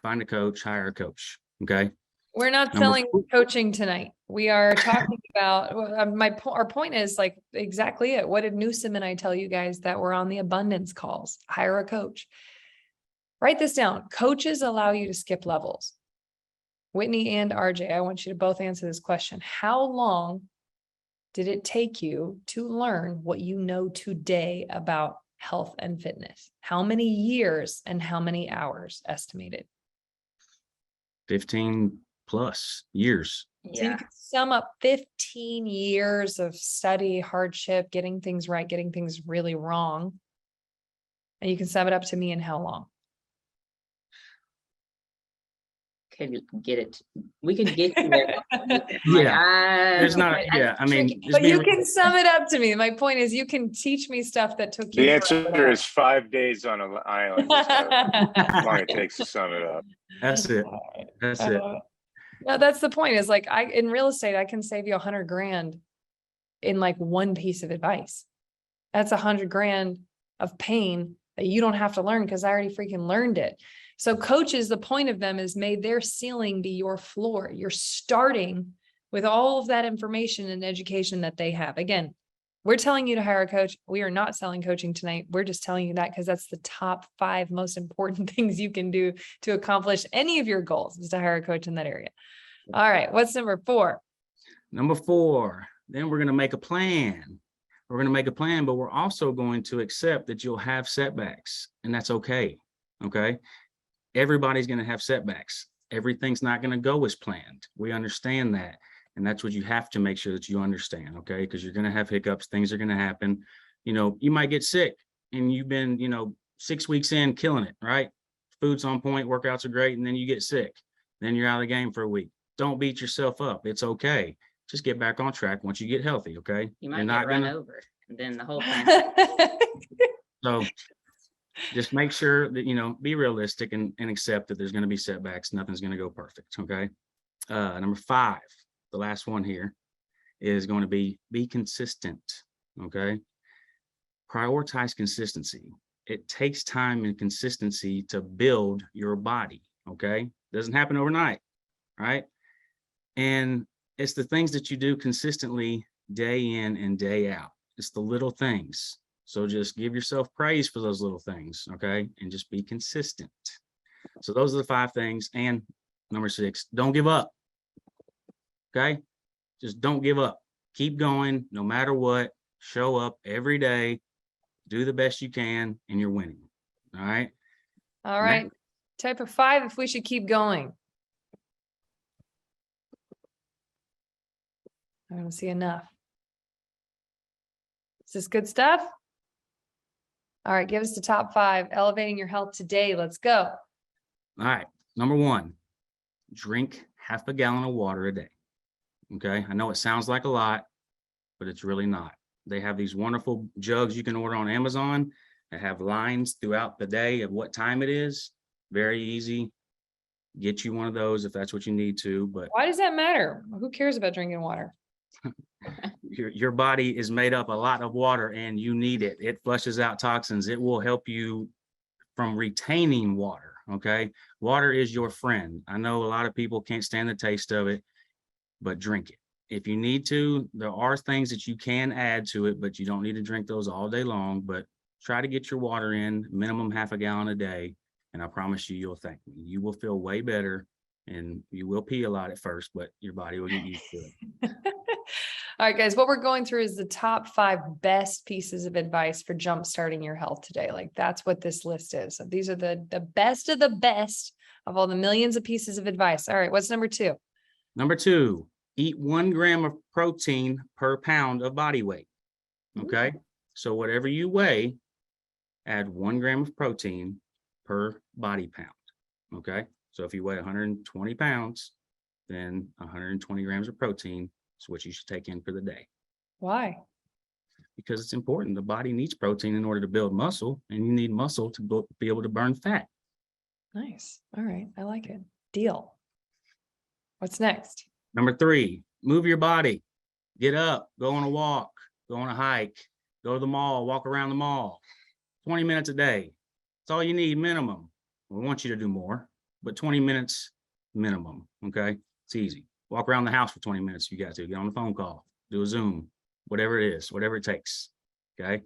Find a coach, hire a coach. Okay. We're not Number selling four. coaching tonight. We are talking about, our point is like exactly it. What did Newsom and I tell you guys that were on the abundance calls? Hire a coach. Write this down. Coaches allow you to skip levels. Whitney and RJ, I want you to both answer this question. How long did it take you to learn what you know today about health and fitness? How many years and how many hours estimated? 15 plus years. So you can sum up 15 years of study, hardship, getting things right, getting things really wrong. And you can sum it up to me in how long? Could get it. We could get you there. Yeah. There's not, yeah, I mean, just But you being- can sum it up to me. My point is you can teach me stuff that took you. The answer is 5 days on an island. Is how long it takes to sum it up. that's it. That's it. No, that's the point is like in real estate, I can save you 100 grand in like one piece of advice. That's 100 grand of pain that you don't have to learn because I already freaking learned it. So coaches, the point of them is may their ceiling be your floor. You're starting with all of that information and education that they have. Again, we're telling you to hire a coach. We are not selling coaching tonight. We're just telling you that because that's the top 5 most important things you can do to accomplish any of your goals is to hire a coach in that area. All right. What's number 4? Number 4, then we're going to make a plan. We're going to make a plan, but we're also going to accept that you'll have setbacks, and that's okay. Okay. Everybody's going to have setbacks. Everything's not going to go as planned. We understand that. And that's what you have to make sure that you understand. Okay. Because you're going to have hiccups. Things are going to happen. You know, you might get sick and you've been, 6 weeks in killing it, right? Food's on point, workouts are great. And then you get sick. Then you're out of the game for a week. Don't beat yourself up. It's okay. Just get back on track once you get healthy. Okay. You might You're get not run gonna, over, and then the whole thing. so just make sure that, be realistic and accept that there's going to be setbacks. Nothing's going to go perfect. Okay. Number 5, the last one here is going to be consistent. Okay. Prioritize consistency. It takes time and consistency to build your body. Okay. Doesn't happen overnight. Right. And it's the things that you do consistently day in and day out. It's the little things. So just give yourself praise for those little things, okay? And just be consistent. So those are the 5 things. And number 6, don't give up, okay? Just don't give up. Keep going no matter what. Show up every day. Do the best you can, and you're winning, all right? All right. Type of 5, if we should keep going. I don't see enough. Is this good stuff? All right, give us the top 5. Elevating your health today. Let's go. All right. Number 1, drink half a gallon of water a day. Okay. I know it sounds like a lot, but it's really not. They have these wonderful jugs you can order on Amazon that have lines throughout the day of what time it is. Very easy. Get you one of those if that's what you need to. But why does that matter? Who cares about drinking water? your body is made up a lot of water and you need it. It flushes out toxins. It will help you from retaining water. Okay. Water is your friend. I know a lot of people can't stand the taste of it, but drink it. If you need to, there are things that you can add to it, but you don't need to drink those all day long. But try to get your water in, minimum half a gallon a day. And I promise you, you'll thank me. You will feel way better, and you will pee a lot at first, but your body will get used to it. All right, guys, what we're going through is the top 5 best pieces of advice for jumpstarting your health today. Like that's what this list is. So these are the best of the best of all the millions of pieces of advice. All right, what's number 2? Number 2, eat 1 gram of protein per pound of body weight. Okay. So whatever you weigh, add 1 gram of protein per body pound. Okay. So if you weigh 120 pounds, then 120 grams of protein is what you should take in for the day. Why? Because it's important. The body needs protein in order to build muscle, and you need muscle to be able to burn fat. Nice. All right. I like it. Deal. What's next? Number 3, move your body. Get up, go on a walk, go on a hike, go to the mall, walk around the mall. 20 minutes a day. That's all you need minimum. We want you to do more, but 20 minutes minimum. Okay. It's easy. Walk around the house for 20 minutes if you got to. Get on the phone call, do a Zoom, whatever it is, whatever it takes. Okay.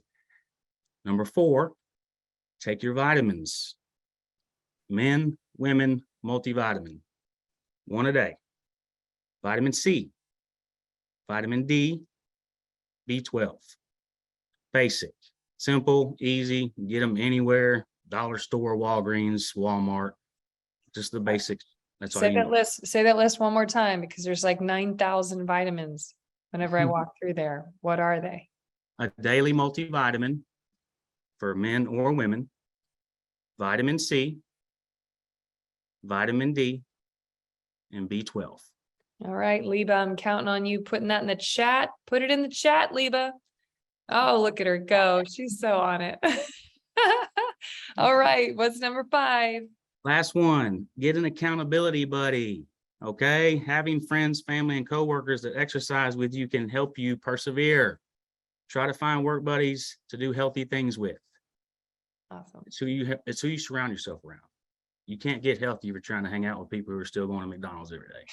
Number 4, take your vitamins. Men, women, multivitamin. 1 a day. Vitamin C, vitamin D, B12. Basic, simple, easy, get them anywhere. Dollar store, Walgreens, Walmart, just the basics. That's all you need. Say that list one more time, because there's like 9,000 vitamins whenever I walk through there. What are they? A daily multivitamin for men or women, vitamin C, vitamin D, and B12. All right, Liba, I'm counting on you putting that in the chat. Put it in the chat, Liba. Oh, look at her go. She's so on it. All right, what's number 5? Last one, get an accountability buddy. Okay, having friends, family, and coworkers that exercise with you can help you persevere. Try to find work buddies to do healthy things with. Awesome. It's who you surround yourself around. You can't get healthy if you're trying to hang out with people who are still going to McDonald's every day.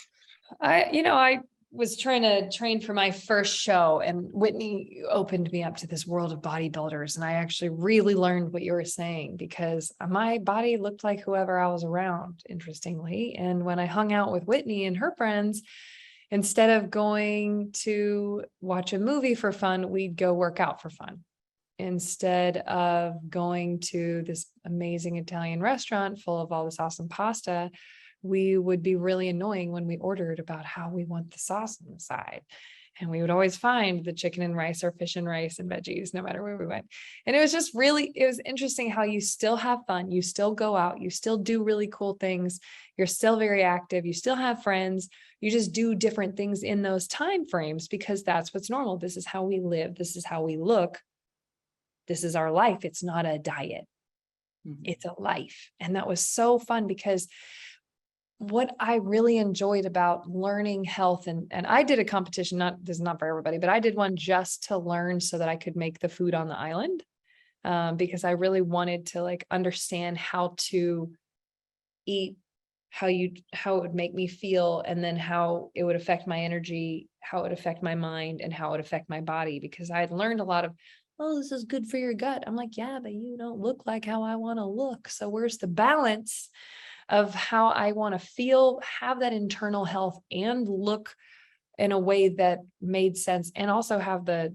I was trying to train for my first show, and Whitney opened me up to this world of bodybuilders. And I actually really learned what you were saying, because my body looked like whoever I was around, interestingly. And when I hung out with Whitney and her friends, instead of going to watch a movie for fun, we'd go work out for fun. Instead of going to this amazing Italian restaurant full of all this awesome pasta, we would be really annoying when we ordered about how we want the sauce on the side. And we would always find the chicken and rice or fish and rice and veggies, no matter where we went. And it was interesting how you still have fun. You still go out, you still do really cool things. You're still very active. You still have friends. You just do different things in those time frames, because that's what's normal. This is how we live. This is how we look. This is our life. It's not a diet. It's a life. And that was so fun, because what I really enjoyed about learning health, and I did a competition, this is not for everybody, but I did one just to learn so that I could make the food on the island, because I really wanted to understand how to eat, how it would make me feel, and then how it would affect my energy, how it would affect my mind, and how it would affect my body. Because I had learned a lot of, oh, this is good for your gut. I'm like, yeah, but you don't look like how I want to look. So where's the balance of how I want to feel, have that internal health, and look in a way that made sense, and also have the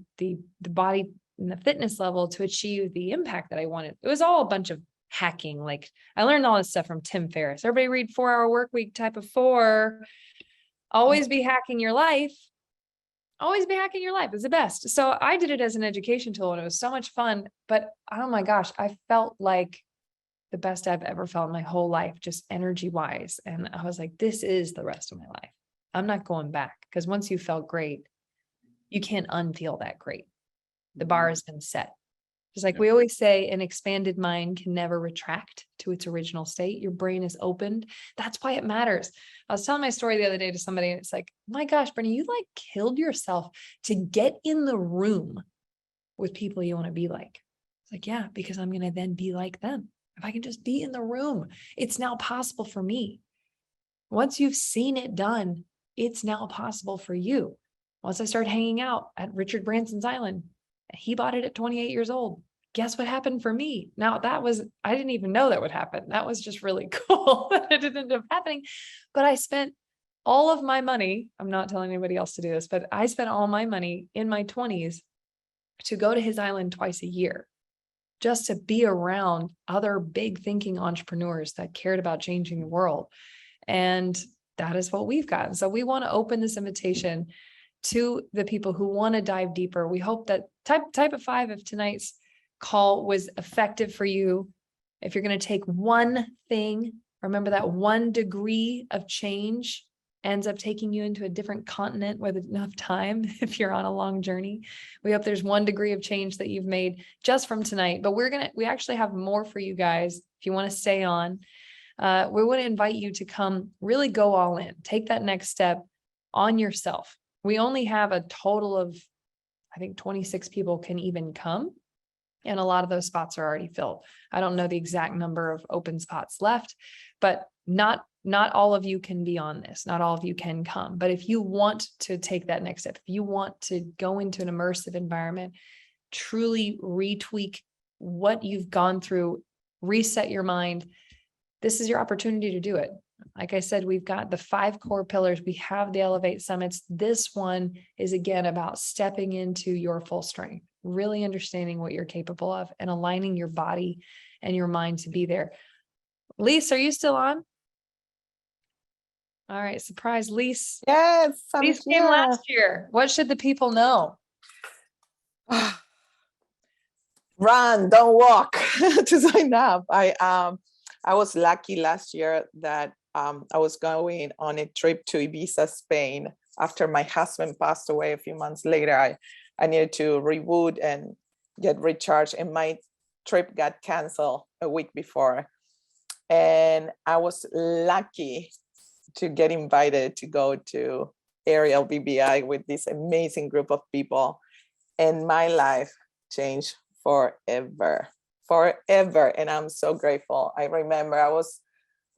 body and the fitness level to achieve the impact that I wanted. It was all a bunch of hacking. I learned all this stuff from Tim Ferriss. Everybody read 4-Hour Workweek type of 4. Always be hacking your life. Always be hacking your life is the best. So I did it as an education tool, and it was so much fun. But oh my gosh, I felt like the best I've ever felt in my whole life, just energy wise. And I was like, this is the rest of my life. I'm not going back, because once you felt great, you can't unfeel that great. The bar has been set. Just like we always say, an expanded mind can never retract to its original state. Your brain is opened. That's why it matters. I was telling my story the other day to somebody, and it's like, my gosh, Brittany, you killed yourself to get in the room with people you want to be like. It's like, yeah, because I'm going to then be like them. If I can just be in the room, it's now possible for me. Once you've seen it done, it's now possible for you. Once I started hanging out at Richard Branson's Island, he bought it at 28 years old. Guess what happened for me? Now I didn't even know that would happen. That was just really cool. It didn't end up happening, but I spent all of my money. I'm not telling anybody else to do this, but I spent all my money in my 20s to go to his island twice a year, just to be around other big thinking entrepreneurs that cared about changing the world. And that is what we've gotten. So we want to open this invitation to the people who want to dive deeper. We hope that type of 5 of tonight's call was effective for you. If you're going to take one thing, remember that 1 degree of change ends up taking you into a different continent with enough time if you're on a long journey. We hope there's 1 degree of change that you've made just from tonight, but we actually have more for you guys if you want to stay on. We want to invite you to come really go all in, take that next step on yourself. We only have a total of, I think 26 people can even come. And a lot of those spots are already filled. I don't know the exact number of open spots left, but not all of you can be on this. Not all of you can come. But if you want to take that next step, if you want to go into an immersive environment, truly retweak what you've gone through, reset your mind, this is your opportunity to do it. Like I said, we've got the 5 core pillars. We have the Elevate Summits. This one is again about stepping into your full strength, really understanding what you're capable of and aligning your body and your mind to be there. Lise, are you still on? All right, surprise, Lise. Yes, I'm Lise came here. last year. What should the people know? Run, don't walk to sign up. I was lucky last year that I was going on a trip to Ibiza, Spain. After my husband passed away a few months later, I needed to reboot and get recharged, and my trip got canceled a week before. And I was lucky to get invited to go to Aerial BBI with this amazing group of people. And my life changed forever. And I'm so grateful. I remember I was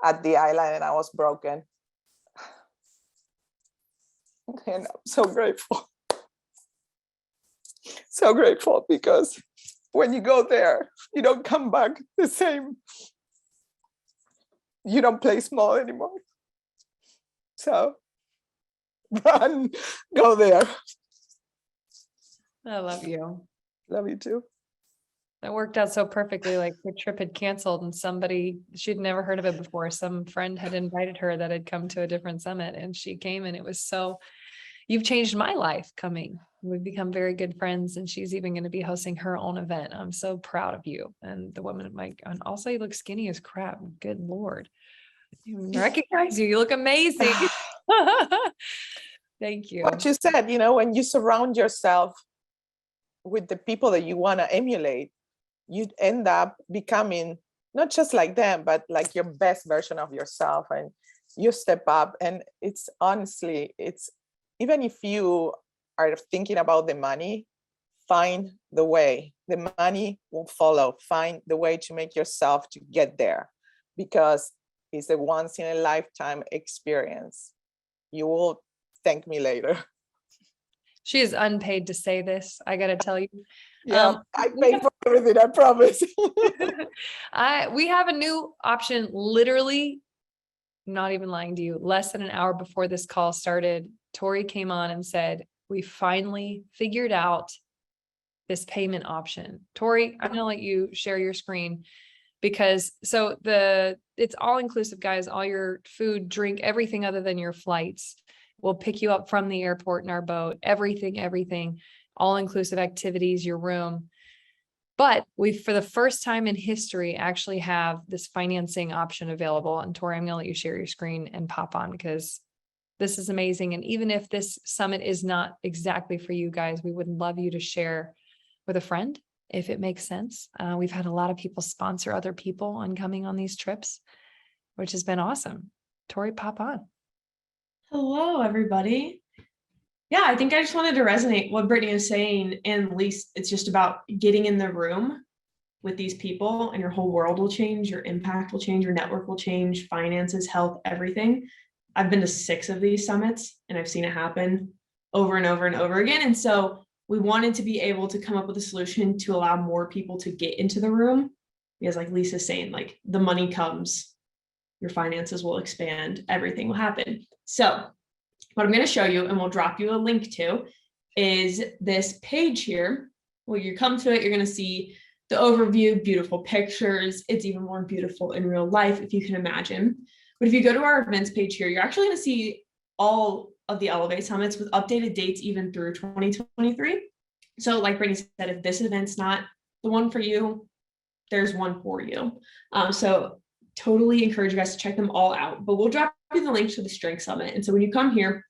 at the island and I was broken. And I'm so grateful. So grateful, because when you go there, you don't come back the same. You don't play small anymore. So run, go there. I love you. Love you too. That worked out so perfectly. Like her trip had canceled and she'd never heard of it before. Some friend had invited her that had come to a different summit, and she came, and it was so, you've changed my life coming. We've become very good friends, and she's even going to be hosting her own event. I'm so proud of you. And the woman, and also you look skinny as crap. Good Lord. I didn't even recognize you. You look amazing. Thank you. What you said, when you surround yourself with the people that you want to emulate, you end up becoming not just like them, but like your best version of yourself, and you step up. And it's honestly, even if you are thinking about the money, find the way. The money will follow. Find the way to make yourself to get there, because it's a once in a lifetime experience. You will thank me later. She is unpaid to say this. I got to tell you. Yeah, I pay for everything, I promise. We have a new option, literally, I'm not even lying to you, less than an hour before this call started. Tori came on and said, we finally figured out this payment option. Tori, I'm going to let you share your screen, because it's all inclusive, guys, all your food, drink, everything other than your flights. We'll pick you up from the airport in our boat, everything, all inclusive activities, your room. But we, for the first time in history, actually have this financing option available. And Tori, I'm going to let you share your screen and pop on, because this is amazing. And even if this summit is not exactly for you guys, we would love you to share with a friend if it makes sense. We've had a lot of people sponsor other people on coming on these trips, which has been awesome. Tori, pop on. Hello, everybody. Yeah, I think I just wanted to resonate what Brittany is saying, and at least it's just about getting in the room with these people, and your whole world will change, your impact will change, your network will change, finances, health, everything. I've been to 6 of these summits, and I've seen it happen over and over and over again. And so we wanted to be able to come up with a solution to allow more people to get into the room, because like Lisa's saying, like the money comes, your finances will expand, everything will happen. So what I'm going to show you, and we'll drop you a link to, is this page here. When you come to it, you're going to see the overview, beautiful pictures. It's even more beautiful in real life, if you can imagine. But if you go to our events page here, you're actually going to see all of the Elevate Summits with updated dates even through 2023. So like Brittany said, if this event's not the one for you, there's one for you. So totally encourage you guys to check them all out, but we'll drop you the link to the Strength Summit. And so when you come here,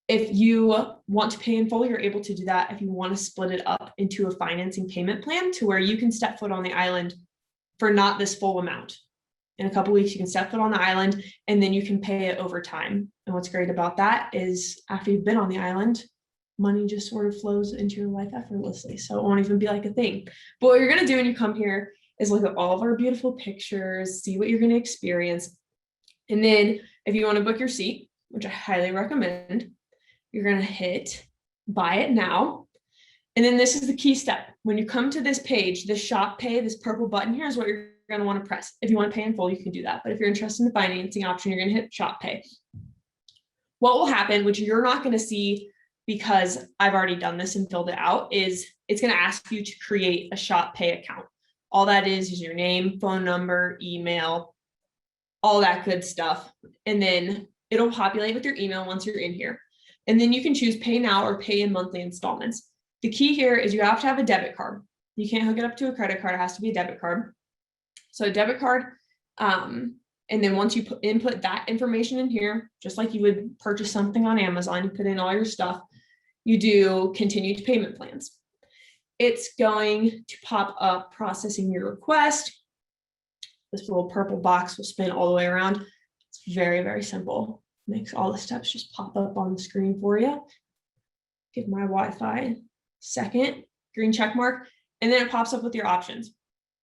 if you want to pay in full, you're able to do that. If you want to split it up into a financing payment plan to where you can step foot on the island for not this full amount. In a couple of weeks, you can step foot on the island, and then you can pay it over time. And what's great about that is after you've been on the island, money just sort of flows into your life effortlessly. So it won't even be like a thing. But what you're going to do when you come here is look at all of our beautiful pictures, see what you're going to experience. And then if you want to book your seat, which I highly recommend, you're going to hit buy it now. And then this is the key step. When you come to this page, this shop pay, this purple button here is what you're going to want to press. If you want to pay in full, you can do that. But if you're interested in the financing option, you're going to hit shop pay. What will happen, which you're not going to see because I've already done this and filled it out, is it's going to ask you to create a shop pay account. All that is your name, phone number, email, all that good stuff. And then it'll populate with your email once you're in here. And then you can choose pay now or pay in monthly installments. The key here is you have to have a debit card. You can't hook it up to a credit card. It has to be a debit card. So a debit card. And then once you input that information in here, just like you would purchase something on Amazon, you put in all your stuff, you do continue to payment plans. It's going to pop up processing your request. This little purple box will spin all the way around. It's very, very simple. Makes all the steps just pop up on the screen for you. Give my Wi-Fi second, green check mark, and then it pops up with your options.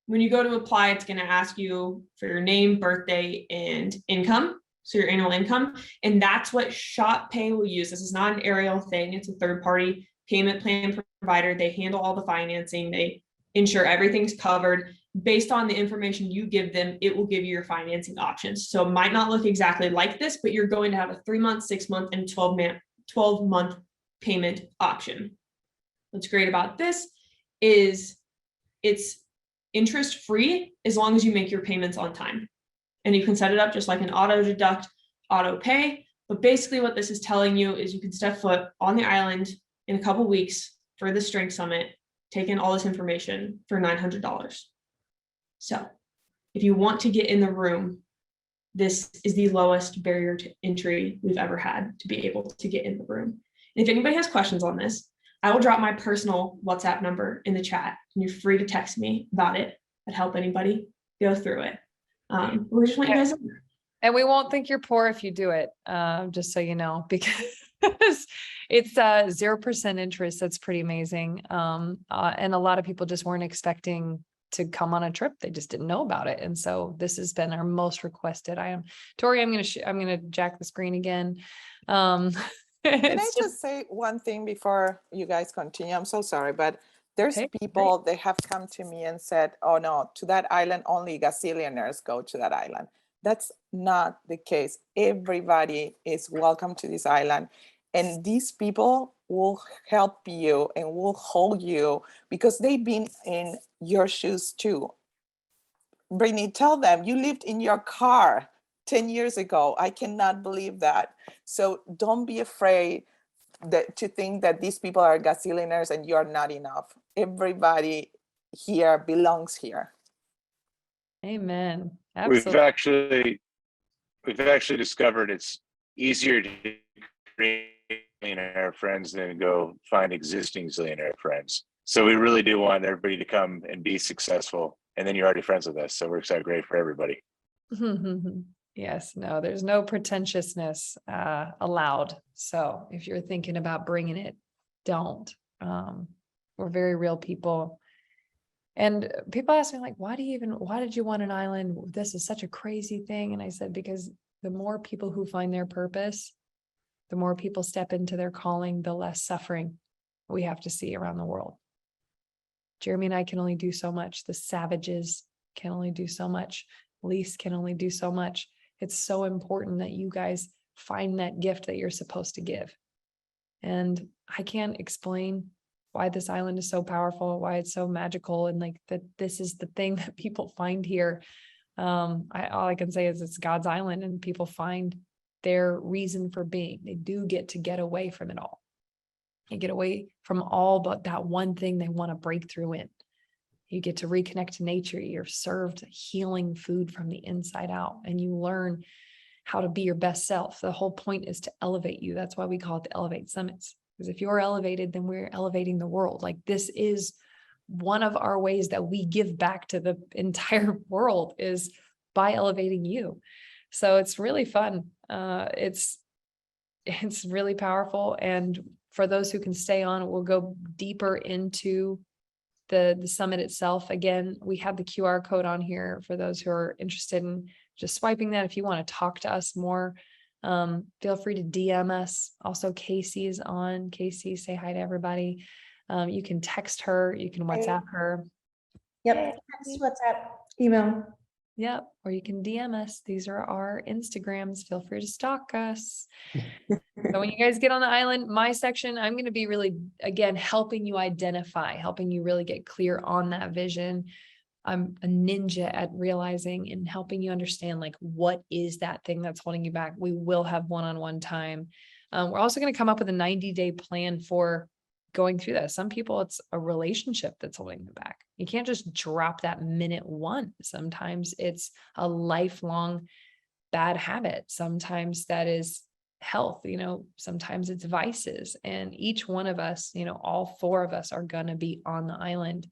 When you go to apply, it's going to ask you for your name, birthday, and income. So your annual income. And that's what Shop Pay will use. This is not an Ariel thing. It's a third-party payment plan provider. They handle all the financing. They ensure everything's covered. Based on the information you give them, it will give you your financing options. So it might not look exactly like this, but you're going to have a 3-month, 6-month, and 12-month payment option. What's great about this is it's interest-free as long as you make your payments on time. And you can set it up just like an auto deduct, auto pay. But basically what this is telling you is you can step foot on the island in a couple weeks for the Strength Summit, take in all this information for $900. So if you want to get in the room, this is the lowest barrier to entry we've ever had to be able to get in the room. And if anybody has questions on this, I will drop my personal WhatsApp number in the chat, and you're free to text me about it. I'd help anybody go through it. We just want you guys in there. And we won't think you're poor if you do it, just so you know, because it's 0% interest. That's pretty amazing. And a lot of people just weren't expecting to come on a trip. They just didn't know about it. And so this has been our most requested item. Tori, I'm going to jack the screen again. Can I just say one thing before you guys continue? I'm so sorry, but there's people, they have come to me and said, oh no, to that island, only gazillionaires go to that island. That's not the case. Everybody is welcome to this island. And these people will help you and will hold you because they've been in your shoes too. Brittany, tell them you lived in your car 10 years ago. I cannot believe that. So don't be afraid to think that these people are gazillionaires and you're not enough. Everybody here belongs here. Amen. Absolutely. We've actually discovered it's easier to create zillionaire friends than go find existing zillionaire friends. So we really do want everybody to come and be successful, and then you're already friends with us. So we're excited, great for everybody. Yes, no, there's no pretentiousness allowed. So if you're thinking about bringing it, don't. We're very real people. And people ask me like, why did you want an island? This is such a crazy thing. And I said, because the more people who find their purpose, the more people step into their calling, the less suffering we have to see around the world. Jeremy and I can only do so much. The Savages can only do so much. Lise can only do so much. It's so important that you guys find that gift that you're supposed to give. And I can't explain why this island is so powerful, why it's so magical, and like that this is the thing that people find here. All I can say is it's God's island, and people find their reason for being. They do get away from it all. They get away from all but that one thing they want to break through in. You get to reconnect to nature. You're served healing food from the inside out, and you learn how to be your best self. The whole point is to elevate you. That's why we call it the Elevate Summits. Because if you're elevated, then we're elevating the world. Like this is one of our ways that we give back to the entire world is by elevating you. So it's really fun. It's really powerful. And for those who can stay on, we'll go deeper into the summit itself. Again, we have the QR code on here for those who are interested in just swiping that. If you want to talk to us more, feel free to DM us. Also, Casey is on. Casey, say hi to everybody. You can text her, you can WhatsApp her. Yep, text, WhatsApp, email. Yep, or you can DM us. These are our Instagrams. Feel free to stalk us. So when you guys get on the island, my section, I'm going to be really, again, helping you identify, helping you really get clear on that vision. I'm a ninja at realizing and helping you understand, like, what is that thing that's holding you back? We will have one-on-one time. We're also going to come up with a 90-day plan for going through that. Some people, it's a relationship that's holding them back. You can't just drop that minute one. Sometimes it's a lifelong bad habit. Sometimes that is health, sometimes it's vices. And each one of us, all four of us are going to be on the island,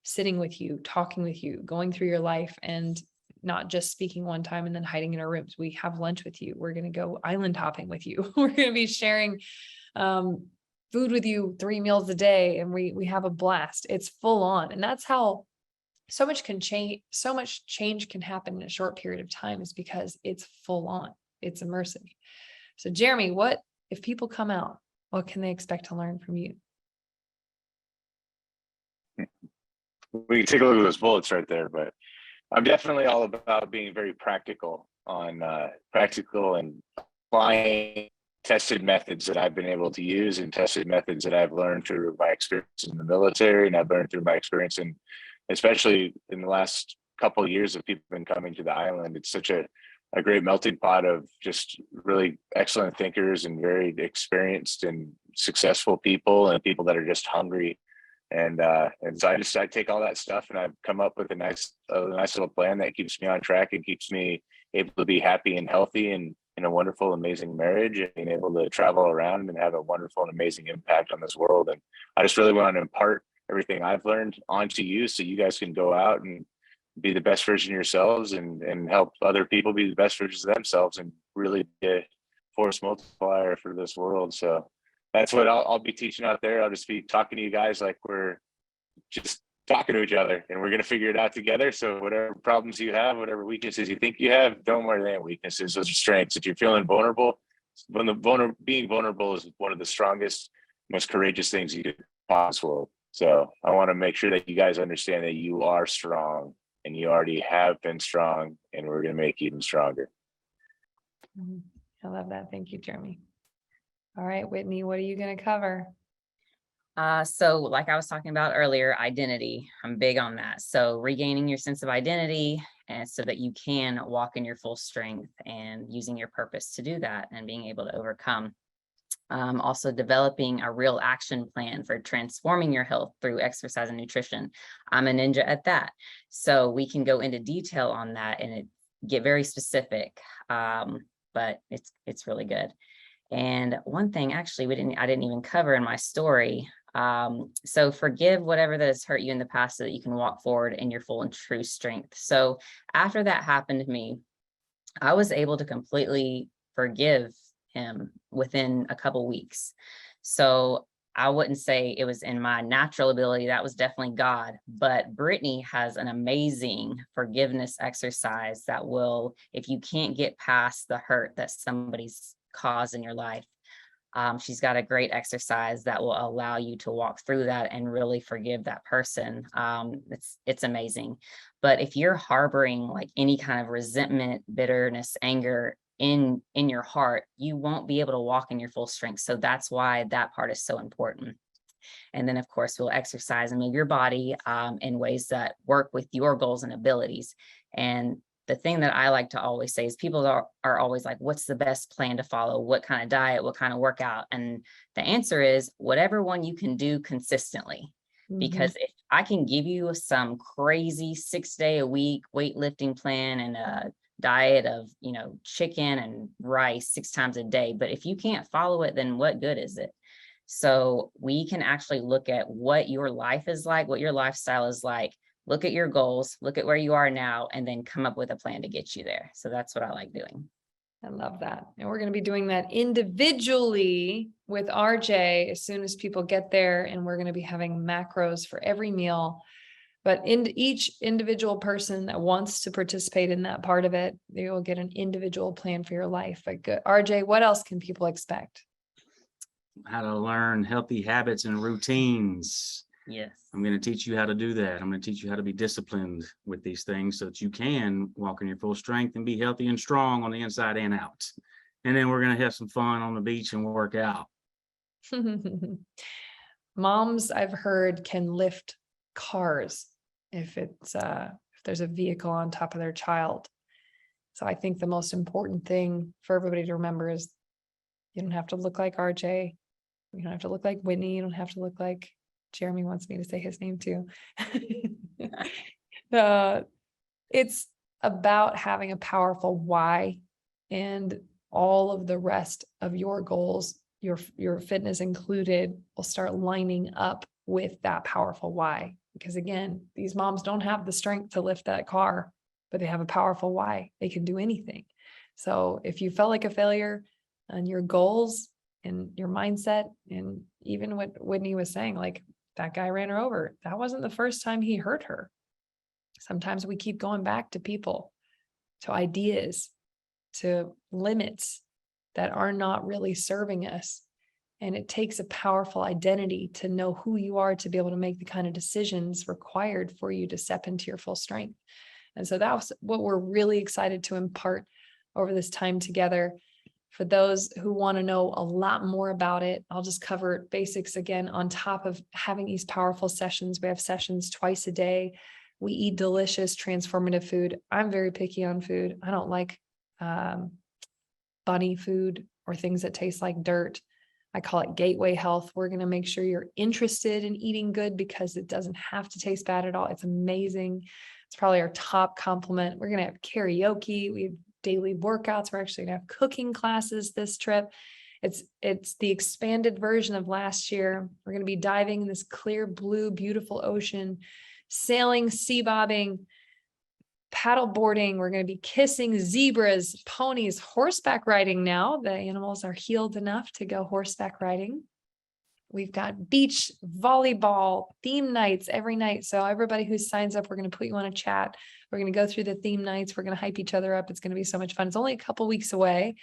sitting with you, talking with you, going through your life, and not just speaking one time and then hiding in our rooms. We have lunch with you. We're going to go island hopping with you. We're going to be sharing food with you 3 meals a day, and we have a blast. It's full on. And that's how so much change can happen in a short period of time, is because it's full on, it's immersive. So Jeremy, what if people come out, what can they expect to learn from you? We can take a look at those bullets right there, but I'm definitely all about being very practical and applying tested methods that I've been able to use, and tested methods that I've learned through my experience in the military, and I've learned through my experience in, especially in the last couple of years of people been coming to the island. It's such a great melting pot of just really excellent thinkers and very experienced and successful people, and people that are just hungry. And so I take all that stuff, and I've come up with a nice little plan that keeps me on track and keeps me able to be happy and healthy, and in a wonderful, amazing marriage, and being able to travel around and have a wonderful and amazing impact on this world. And I just really want to impart everything I've learned onto you, so you guys can go out and be the best version of yourselves, and help other people be the best versions of themselves, and really be a force multiplier for this world. So that's what I'll be teaching out there. I'll just be talking to you guys like we're just talking to each other, and we're going to figure it out together. So whatever problems you have, whatever weaknesses you think you have, don't worry, they ain't weaknesses. Those are strengths. If you're feeling vulnerable, being vulnerable is one of the strongest, most courageous things you could possible. So I want to make sure that you guys understand that you are strong, and you already have been strong, and we're going to make you even stronger. I love that. Thank you, Jeremy. All right, Whitney, what are you going to cover? So like I was talking about earlier, identity, I'm big on that. So regaining your sense of identity, and so that you can walk in your full strength, and using your purpose to do that, and being able to overcome. Also developing a real action plan for transforming your health through exercise and nutrition. I'm a ninja at that. So we can go into detail on that and get very specific, but it's really good. And one thing actually I didn't even cover in my story. So forgive whatever that has hurt you in the past, so that you can walk forward in your full and true strength. So after that happened to me, I was able to completely forgive him within a couple weeks. So I wouldn't say it was in my natural ability. That was definitely God. But Brittany has an amazing forgiveness exercise that will, if you can't get past the hurt that somebody's caused in your life, she's got a great exercise that will allow you to walk through that and really forgive that person. It's amazing. But if you're harboring like any kind of resentment, bitterness, anger in your heart, you won't be able to walk in your full strength. So that's why that part is so important. And then of course we'll exercise and move your body in ways that work with your goals and abilities. And the thing that I like to always say is, people are always like, what's the best plan to follow? What kind of diet, what kind of workout? And the answer is whatever one you can do consistently. Because if I can give you some crazy 6-day-a-week weightlifting plan and a diet of, chicken and rice 6 times a day, but if you can't follow it, then what good is it? So we can actually look at what your life is like, what your lifestyle is like, look at your goals, look at where you are now, and then come up with a plan to get you there. So that's what I like doing. I love that. And we're going to be doing that individually with RJ as soon as people get there. And we're going to be having macros for every meal. But in each individual person that wants to participate in that part of it, they will get an individual plan for your life. But good. RJ, what else can people expect? How to learn healthy habits and routines. Yes. I'm going to teach you how to do that. I'm going to teach you how to be disciplined with these things so that you can walk in your full strength and be healthy and strong on the inside and out. And then we're going to have some fun on the beach and work out. Moms, I've heard, can lift cars if there's a vehicle on top of their child. So I think the most important thing for everybody to remember is you don't have to look like RJ. You don't have to look like Whitney. You don't have to look like Jeremy wants me to say his name too. It's about having a powerful why, and all of the rest of your goals, your fitness included, will start lining up with that powerful why. Because again, these moms don't have the strength to lift that car, but they have a powerful why. They can do anything. So if you felt like a failure on your goals and your mindset, and even what Whitney was saying, like, that guy ran her over, that wasn't the first time he hurt her. Sometimes we keep going back to people, to ideas, to limits that are not really serving us. And it takes a powerful identity to know who you are, to be able to make the kind of decisions required for you to step into your full strength. And so that was what we're really excited to impart over this time together. For those who want to know a lot more about it, I'll just cover basics again. On top of having these powerful sessions, we have sessions twice a day. We eat delicious, transformative food. I'm very picky on food. I don't like bunny food or things that taste like dirt. I call it gateway health. We're going to make sure you're interested in eating good, because it doesn't have to taste bad at all. It's amazing. It's probably our top compliment. We're going to have karaoke. We have daily workouts. We're actually going to have cooking classes this trip. It's the expanded version of last year. We're going to be diving in this clear blue, beautiful ocean, sailing, sea bobbing, paddle boarding. We're going to be kissing zebras, ponies, horseback riding. Now the animals are healed enough to go horseback riding. We've got beach volleyball theme nights every night. So everybody who signs up, we're going to put you on a chat. We're going to go through the theme nights. We're going to hype each other up. It's going to be so much fun. It's only a couple weeks away.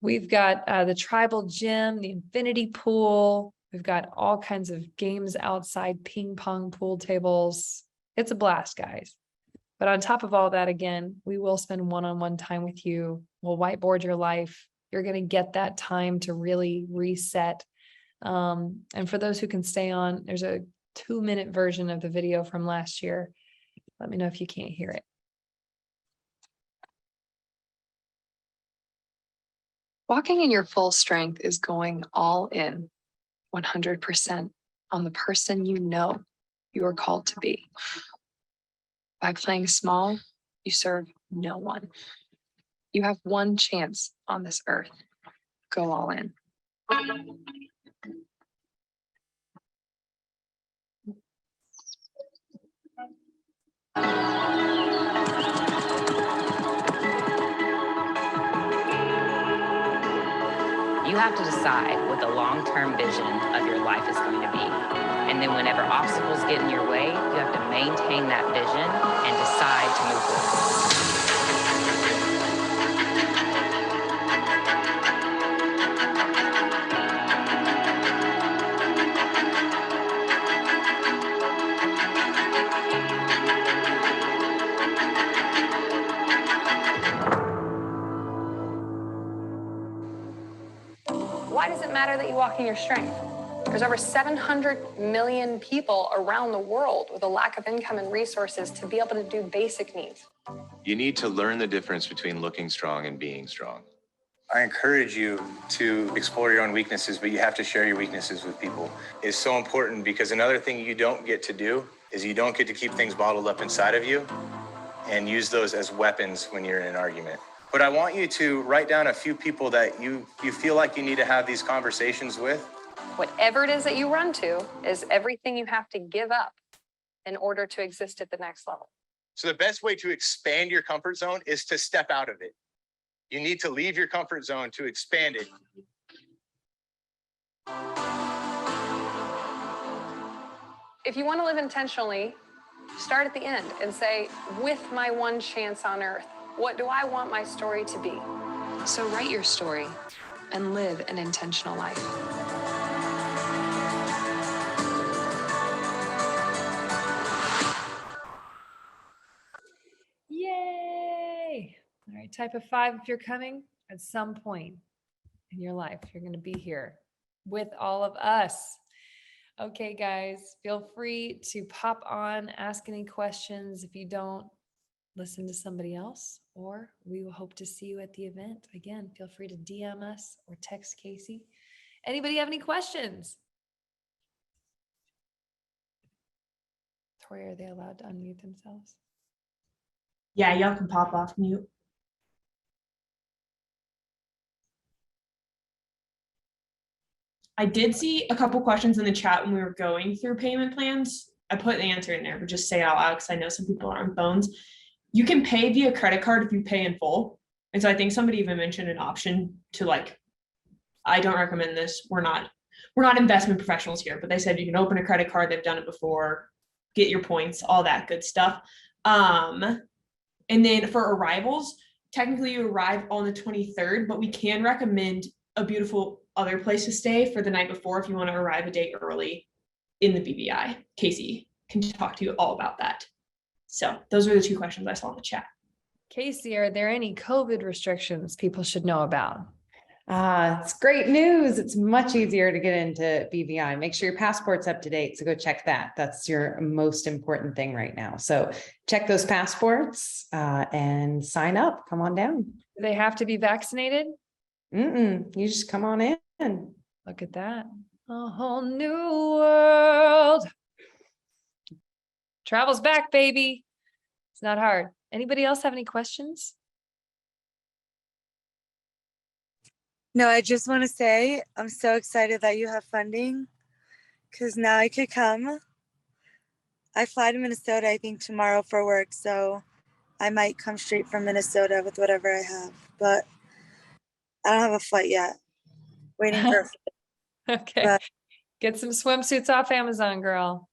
We've got the tribal gym, the infinity pool. We've got all kinds of games outside, ping pong, pool tables. It's a blast, guys. But on top of all that, again, we will spend one-on-one time with you. We'll whiteboard your life. You're going to get that time to really reset. And for those who can stay on, there's a 2-minute version of the video from last year. Let me know if you can't hear it. Walking in your full strength is going all in, 100% on the person you know you are called to be. By playing small, you serve no one. You have one chance on this earth. Go all in. You have to decide what the long-term vision of your life is going to be. And then whenever obstacles get in your way, you have to maintain that vision and decide to move forward. Why does it matter that you walk in your strength? There's over 700 million people around the world with a lack of income and resources to be able to do basic needs. You need to learn the difference between looking strong and being strong. I encourage you to explore your own weaknesses, but you have to share your weaknesses with people. It's so important, because another thing you don't get to do is you don't get to keep things bottled up inside of you and use those as weapons when you're in an argument. But I want you to write down a few people that you feel like you need to have these conversations with. Whatever it is that you run to is everything you have to give up in order to exist at the next level. So the best way to expand your comfort zone is to step out of it. You need to leave your comfort zone to expand it. If you want to live intentionally, start at the end and say, with my one chance on earth, what do I want my story to be? So write your story and live an intentional life. Yay! All right, type of 5, if you're coming at some point in your life, you're going to be here with all of us. Okay, guys, feel free to pop on, ask any questions. If you don't, listen to somebody else, or we will hope to see you at the event. Again, feel free to DM us or text Casey. Anybody have any questions? Tori, are they allowed to unmute themselves? Yeah, y'all can pop off mute. I did see a couple questions in the chat when we were going through payment plans. I put the answer in there, but just say it out loud because I know some people are on phones. You can pay via credit card if you pay in full. And so I think somebody even mentioned an option to like, I don't recommend this. We're not investment professionals here, but they said you can open a credit card. They've done it before, get your points, all that good stuff. And then for arrivals, technically you arrive on the 23rd, but we can recommend a beautiful other place to stay for the night before if you want to arrive a day early in the BVI. Casey can talk to you all about that. So those are the 2 questions I saw in the chat. Casey, are there any COVID restrictions people should know about? It's great news. It's much easier to get into BVI. Make sure your passport's up to date. So go check that. That's your most important thing right now. So check those passports and sign up. Come on down. Do they have to be vaccinated? You just come on in. Look at that. A whole new world. Travel's back, baby. It's not hard. Anybody else have any questions? No, I just want to say I'm so excited that you have funding because now I could come. I fly to Minnesota, I think, tomorrow for work. So I might come straight from Minnesota with whatever I have. But I don't have a flight yet. Waiting for a flight. Okay. But Get some swimsuits off Amazon, girl.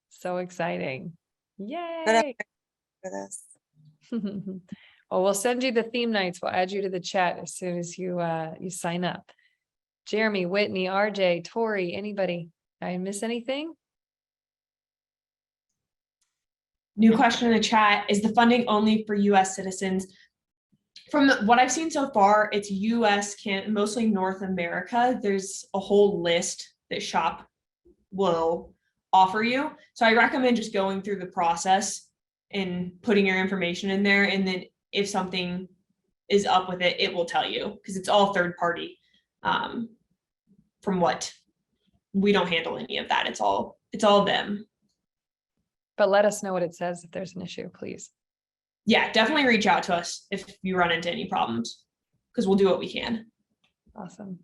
So exciting. Yay. for this. Well, we'll send you the theme nights. We'll add you to the chat as soon as you sign up. Jeremy, Whitney, RJ, Tori, anybody? I miss anything? New question in the chat, is the funding only for US citizens? From what I've seen so far, it's US, mostly North America. There's a whole list that SHOP will offer you. So I recommend just going through the process and putting your information in there. And then if something is up with it, it will tell you because it's all third party. From what we don't handle any of that. It's all them. But let us know what it says if there's an issue, please. Yeah, definitely reach out to us if you run into any problems because we'll do what we can. Awesome.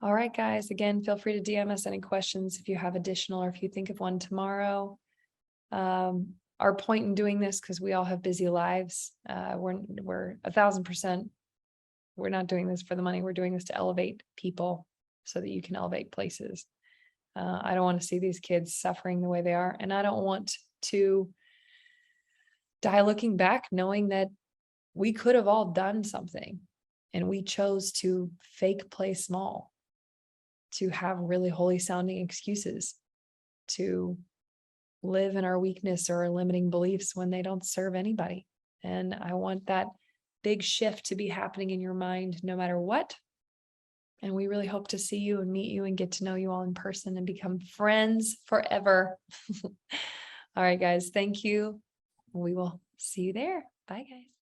All right, guys. Again, feel free to DM us any questions if you have additional or if you think of one tomorrow. Our point in doing this, because we all have busy lives, we're 1,000%. We're not doing this for the money. We're doing this to elevate people so that you can elevate places. I don't want to see these kids suffering the way they are. And I don't want to die looking back, knowing that we could have all done something and we chose to fake play small, to have really holy sounding excuses, to live in our weakness or our limiting beliefs when they don't serve anybody. And I want that big shift to be happening in your mind no matter what. And we really hope to see you and meet you and get to know you all in person and become friends forever. All right, guys, thank you. We will see you there. Bye, guys.